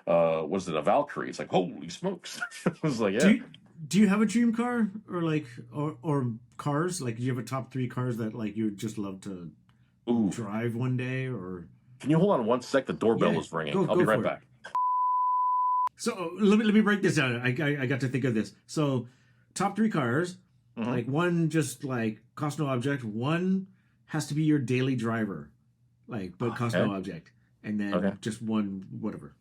was it a Valkyrie? It's like, holy smokes. It's like, Do yeah. you do you have a dream car, or like, or cars? Like, do you have a top three cars that like you would just love to Ooh, drive one day? Or can you hold on one sec? The doorbell yeah, is ringing. go I'll be go right for it. back. So let me break this down. I got to think of this. So top three cars, Hmm. like one just like cost no object. One has to be your daily driver, like but cost Okay. no object, and Okay. then just one whatever.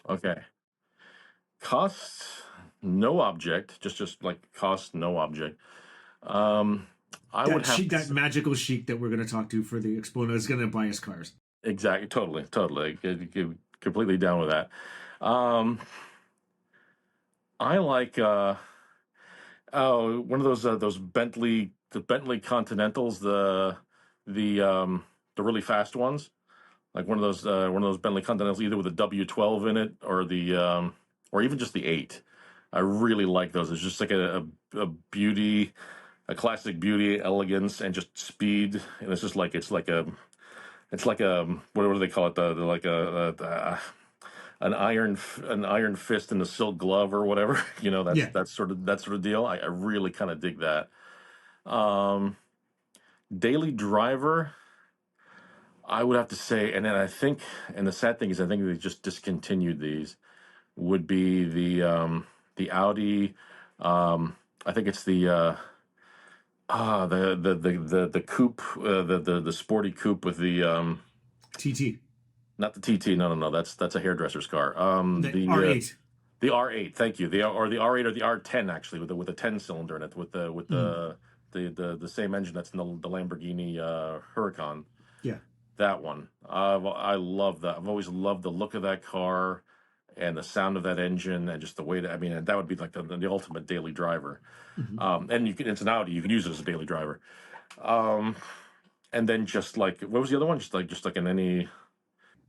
Okay. Cost no object, just like cost no object. Um, I would That have sheik, to that say, magical sheik that we're going to talk to for the Exponent is going to buy us cars. exactly, totally, completely down with that. Um, I like one of those Bentley Continentals, the really fast ones, like one of those Bentley Continentals, either with a W12 in it, or the or even just the 8. I really like those. It's just like a beauty, a classic beauty, elegance, and just speed. And it's like a what do they call it? The like an iron fist in a silk glove or whatever. That's Yeah, that sort of deal. I really kind of dig that. Um, Daily driver, I would have to say, and then I think, and the sad thing is, I think they just discontinued these. Would be the Audi. I think it's the coupe, the sporty coupe with the TT, not the TT. No, no, no. That's a hairdresser's car. the R8. The R8. Thank you. The R8 or the R10, actually, with a 10 cylinder in it, with Mm, the same engine that's in the Lamborghini Huracan. yeah, That one. I love that. I've always loved the look of that car and the sound of that engine, and just the way that, I mean, that would be like the ultimate daily driver. hmm And it's an Audi. You can use it as a daily driver. Um, and then just like, what was the other one? Just like in any.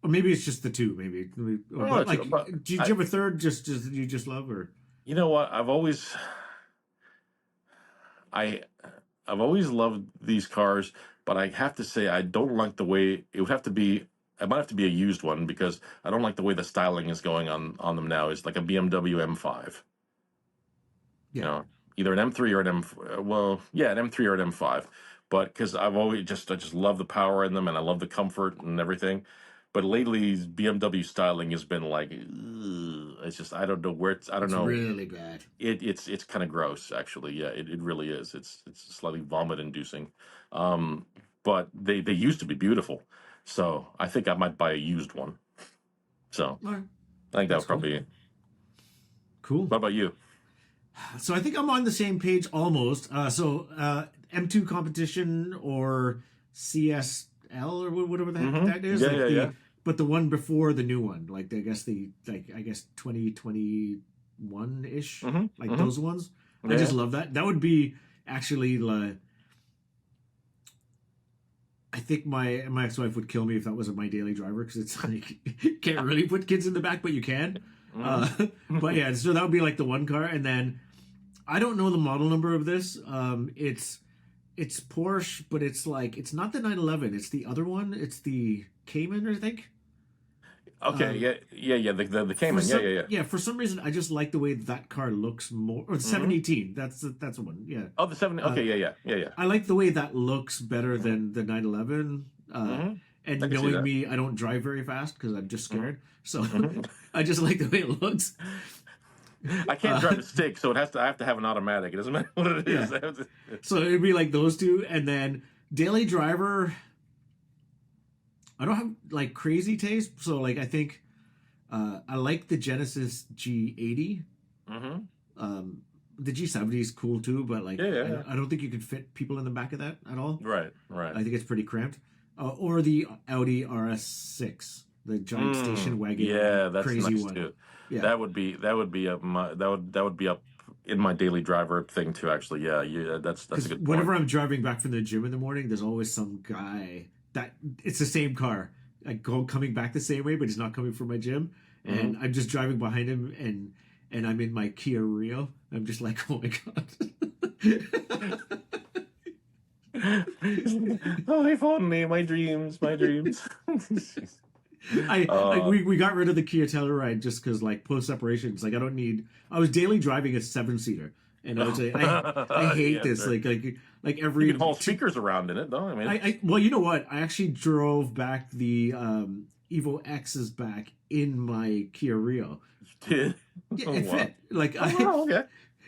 or maybe it's just the two. Maybe, or, Oh, but like, but do you have a third? Just you just love, or you know what? I I've always loved these cars, but I have to say I don't like the way it would have to be. It might have to be a used one, because I don't like the way the styling is going on them now. It's like a BMW M5. You yeah, know, either an M3 or an M. Well, yeah, an M3 or an M5. But because I just love the power in them, and I love the comfort and everything. But lately, BMW styling has been like, ugh, it's just, I don't know where I don't it's know. really bad. It's kind of gross, actually. Yeah, it really is. It's slightly vomit inducing. Um, but they used to be beautiful. So I think I might buy a used one. So All right, I think that that's would cool. probably be. Cool. What about you? So I think I'm on the same page almost. M2 competition or CSL or whatever the heck that is, Yeah, like yeah, yeah. but the one before the new one, like I guess 2021 ish, Mm-hmm. like Mm-hmm. those ones. I Yeah, just yeah. love that. That would be actually like. I think my ex-wife would kill me if that wasn't my daily driver because it's like you can't really put kids in the back, but you can. Uh, but yeah, so that would be like the one car, and then I don't know the model number of this. It's Porsche, but it's like it's not the 911. It's the other one. It's the Cayman, I think. Okay, Um, yeah, yeah, yeah. The for Cayman, yeah, some yeah, yeah. yeah, for some reason I just like the way that car looks more. Or the 718. That's the one. Yeah. Oh, the 7. Uh, Okay, yeah, yeah, yeah, yeah. I like the way that looks better than the 911. I And can see knowing that. me, I don't drive very fast because I'm just hmm scared. So hmm I just like the way it looks. I can't Uh, drive a stick, so I have to have an automatic. It doesn't matter what it yeah. is. I have to, So it'd be like those two, and then daily driver. I don't have like crazy taste, so like I think I like the Genesis G80. hmm Um, the G70 is cool too, but like Yeah, yeah, yeah. I don't think you could fit people in the back of that at all. Right, right. I think it's pretty cramped. Or the Audi RS6, the giant station wagon, Yeah, that's crazy nice one. too. Yeah, That would be up my that would be up in my daily driver thing too. Actually, yeah, yeah. That's a because good point. whenever I'm driving back from the gym in the morning, there's always some guy that it's the same car, like coming back the same way, but he's not coming from my gym, hmm and I'm just driving behind him, and I'm in my Kia Rio. I'm just like, oh my god. Oh, if only my dreams, my dreams. uh, We got rid of the Kia Telluride just because like post separations, like I don't need. I was daily driving a 7-seater, and I was like, I hate yeah, this. sure. Like You can every haul speakers around in it, though. I mean, well, you know what? I actually drove back the Evo X's back in my Kia Rio. did. Yeah, Oh it wow. fit. Like Oh wow. Okay.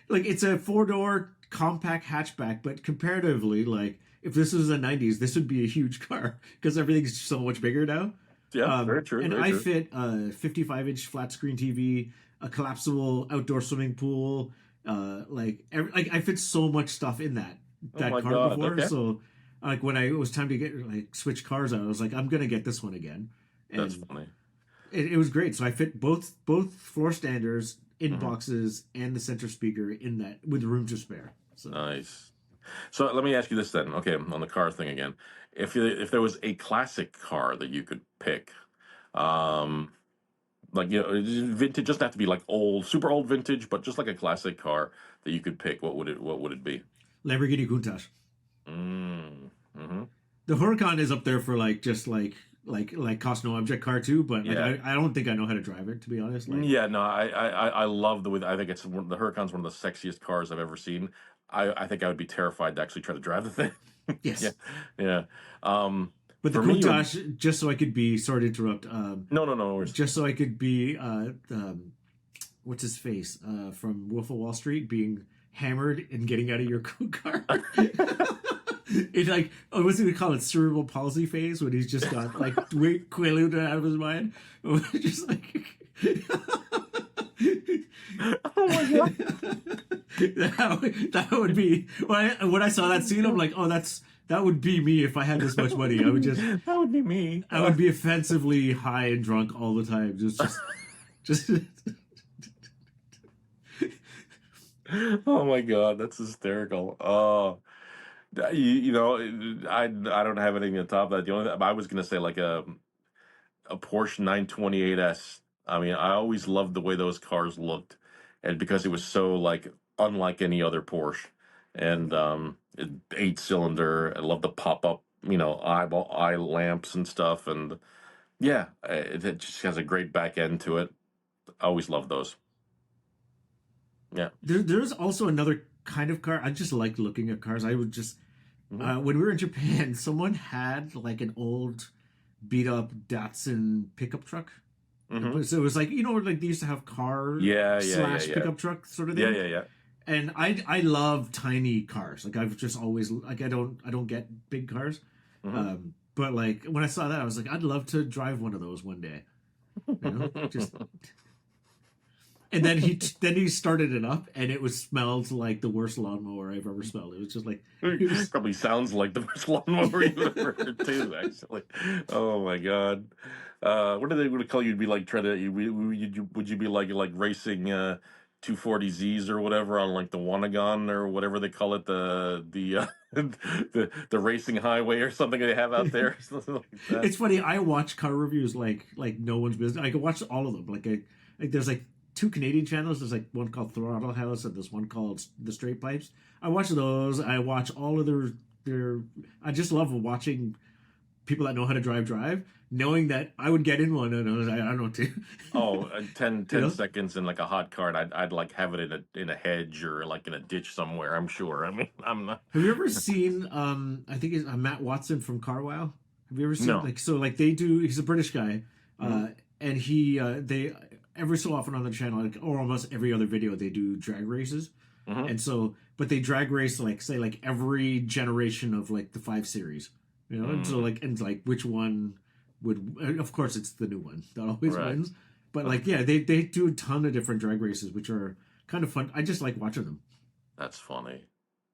like it's a 4-door compact hatchback, but comparatively, like if this was the 90s, this would be a huge car because everything's so much bigger now. Yeah. Very true. And Very I true. fit a 55-inch flat screen TV, a collapsible outdoor swimming pool. Like I fit so much stuff in Oh that my car God. before. Okay. So like when it was time to get like switch cars out, I was like, I'm gonna get this one again, That's and funny. it was great. So I fit both floor standers in hmm boxes and the center speaker in that with room to spare. So Nice. So let me ask you this then. Okay, on the car thing again. If there was a classic car that you could pick, um, like vintage doesn't have to be like old, super old vintage, but just like a classic car that you could pick, what would it be? Lamborghini Countach. Mm, mm-hmm. The Huracan is up there for like just like cost no object car too, but like Yeah. I don't think I know how to drive it to be honest. Like Yeah, no, I love the way I think the Huracan's one of the sexiest cars I've ever seen. I think I would be terrified to actually try to drive the thing. Yeah, yes, yeah. but the For me, it would, Countach just so I could be sorry to interrupt. no worries. Just so I could be what's his face from Wolf of Wall Street being hammered and getting out of your car. It's like what's it we call it cerebral palsy phase when he's just got like Quaalude out of his mind, just like Oh my God. that would be when I saw that scene. I'm like, oh, that would be me if I had this much money. I would just That would be me. I would be offensively high and drunk all the time. Just Oh my God, that's hysterical. Oh, you know, I don't have anything to top that. The only I was gonna say like a Porsche 928S. I mean, I always loved the way those cars looked, and because it was so like unlike any other Porsche, and 8 cylinder. I love the pop up, eye lamps and stuff, and yeah, it just has a great back end to it. I always love those. Yeah. there's also another kind of car. I just like looking at cars. I would just hmm when we were in Japan, someone had like an old beat up Datsun pickup truck. hmm So it was like like they used to have car Yeah, yeah, yeah, slash yeah, pickup truck sort of yeah, thing. yeah, yeah. And I love tiny cars. Like I've just always like I don't get big cars. Hmm. But like when I saw that, I was like, I'd love to drive one of those one day. You know, just and then he started it up, and it was smelled like the worst lawnmower I've ever smelled. It was just like it was. Probably sounds like the worst lawnmower you've ever heard too. Actually, oh my god, what are they going to call you? You'd be like trying to would you be like racing 240Zs or whatever on like the Wanagon or whatever they call it, the the racing highway or something they have out there, something like that. It's funny. I watch car reviews like no one's business. I can watch all of them. Like there's like two Canadian channels. There's like one called Throttle House and there's one called The Straight Pipes. I watch those. I watch all of their. I just love watching people that know how to drive, knowing that I would get in one and I don't know too. Oh, 10, You 10 know? seconds in like a hot cart. I'd like have it in a hedge or like in a ditch somewhere. I'm sure. I mean, I'm not. Have you ever seen I think it's Matt Watson from CarWow? Have you ever seen No. like so like they do he's a British guy Hmm. and he they every so often on the channel like or almost every other video they do drag races. Hmm. And so but they drag race like say like every generation of like the 5 series. You know? And so Mm, like which one would of course it's the new one that always right. wins. But like yeah, they do a ton of different drag races which are kind of fun. I just like watching them. That's funny.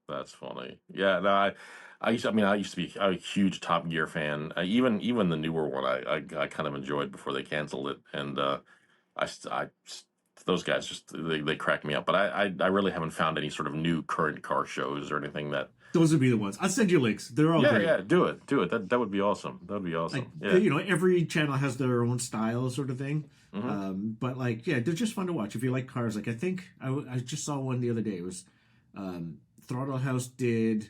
That's funny. Yeah, no, I used to be a huge Top Gear fan. Even the newer one, I kind of enjoyed before they canceled it, and those guys just they crack me up. But I really haven't found any sort of new current car shows or anything that. Those would be the ones. I'll send you links. They're all Yeah, great. yeah, do it. That would be awesome. That would be Like awesome. Yeah. you know, every channel has their own style, sort of thing. Hmm. But like, yeah, they're just fun to watch if you like cars. Like, I think I just saw one the other day. It was Throttle House did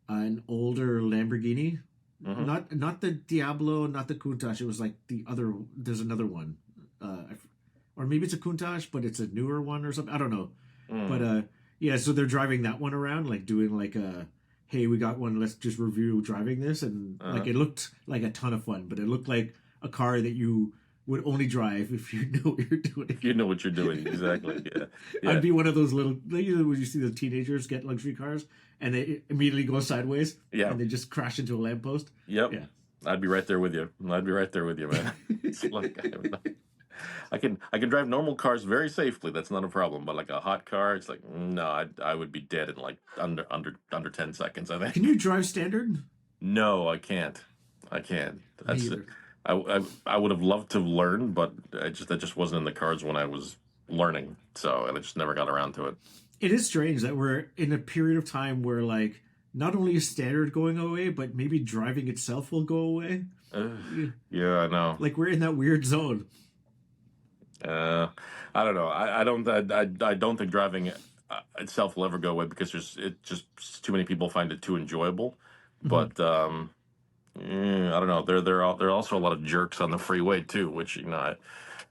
an older Lamborghini, Hmm. not the Diablo, not the Countach. It was like the other. There's another one, or maybe it's a Countach, but it's a newer one or something. I don't know. But Mm. yeah, so they're driving that one around, like doing like a hey, we got one, let's just review driving this, and like Uh-huh. it looked like a ton of fun, but it looked like a car that you would only drive if you knew what you're doing. You know what you're doing exactly. Yeah, I'd yeah, be one of those little, you know, when you see the teenagers get luxury cars and they immediately go sideways yeah. and they just crash into a lamppost. Yep. Yeah. I'd be right there with you. I'd be right there with you, man. It's like I can drive normal cars very safely. That's not a problem. But like a hot car, it's like no, I would be dead in like under 10 seconds. I Can think. you drive standard? No, I can't. I can't. Me That's either. I would have loved to learn, but that just wasn't in the cards when I was learning. So and I just never got around to it. It is strange that we're in a period of time where like not only is standard going away, but maybe driving itself will go away. Ugh, yeah, I know. Like we're in that weird zone. Uh, I don't know. I don't think driving itself will ever go away because just too many people find it too enjoyable. Mhm. But I don't know. There are also a lot of jerks on the freeway too, which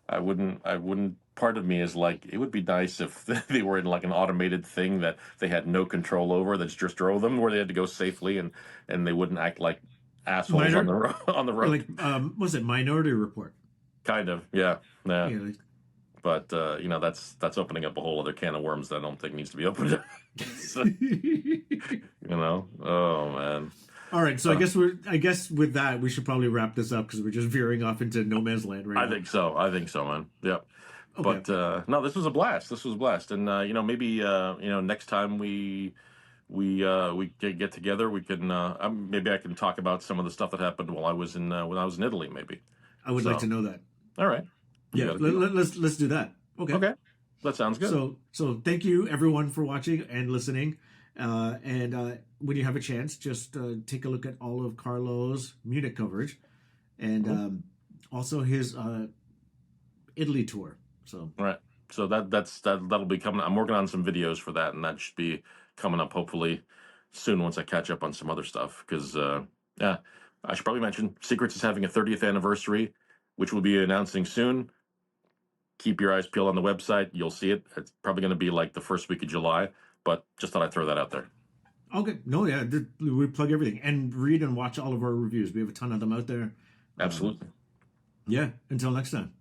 I wouldn't. Part of me is like it would be nice if they were in like an automated thing that they had no control over that just drove them where they had to go safely and they wouldn't act like assholes on the Minor, on the or road. like, was it Minority Report? Kind of, yeah, yeah. Yeah, like, But that's opening up a whole other can of worms that I don't think needs to be opened up. So, oh man. All right, so Uh, I guess with that we should probably wrap this up because we're just veering off into no man's land right I now. think so. I think so, man. Yep. Okay, But no, this was a blast. This was a blast, and maybe next time we get together, we can maybe I can talk about some of the stuff that happened while I was in Italy, maybe. I would like to So, know that. all right, we Yeah, got a deal. let's do that. Okay. Okay, that sounds good. So thank you everyone for watching and listening. And when you have a chance, just take a look at all of Carlo's Munich coverage and Mhm. also his Italy tour. So All right. So that'll be coming. I'm working on some videos for that, and that should be coming up hopefully soon once I catch up on some other stuff. Because yeah, I should probably mention Secrets is having a 30th anniversary, which we'll be announcing soon. Keep your eyes peeled on the website. You'll see it. It's probably going to be like the first week of July, but just thought I'd throw that out there. okay, no, yeah, we plug everything and read and watch all of our reviews. We have a ton of them out there. Um, Absolutely. yeah. Until next time.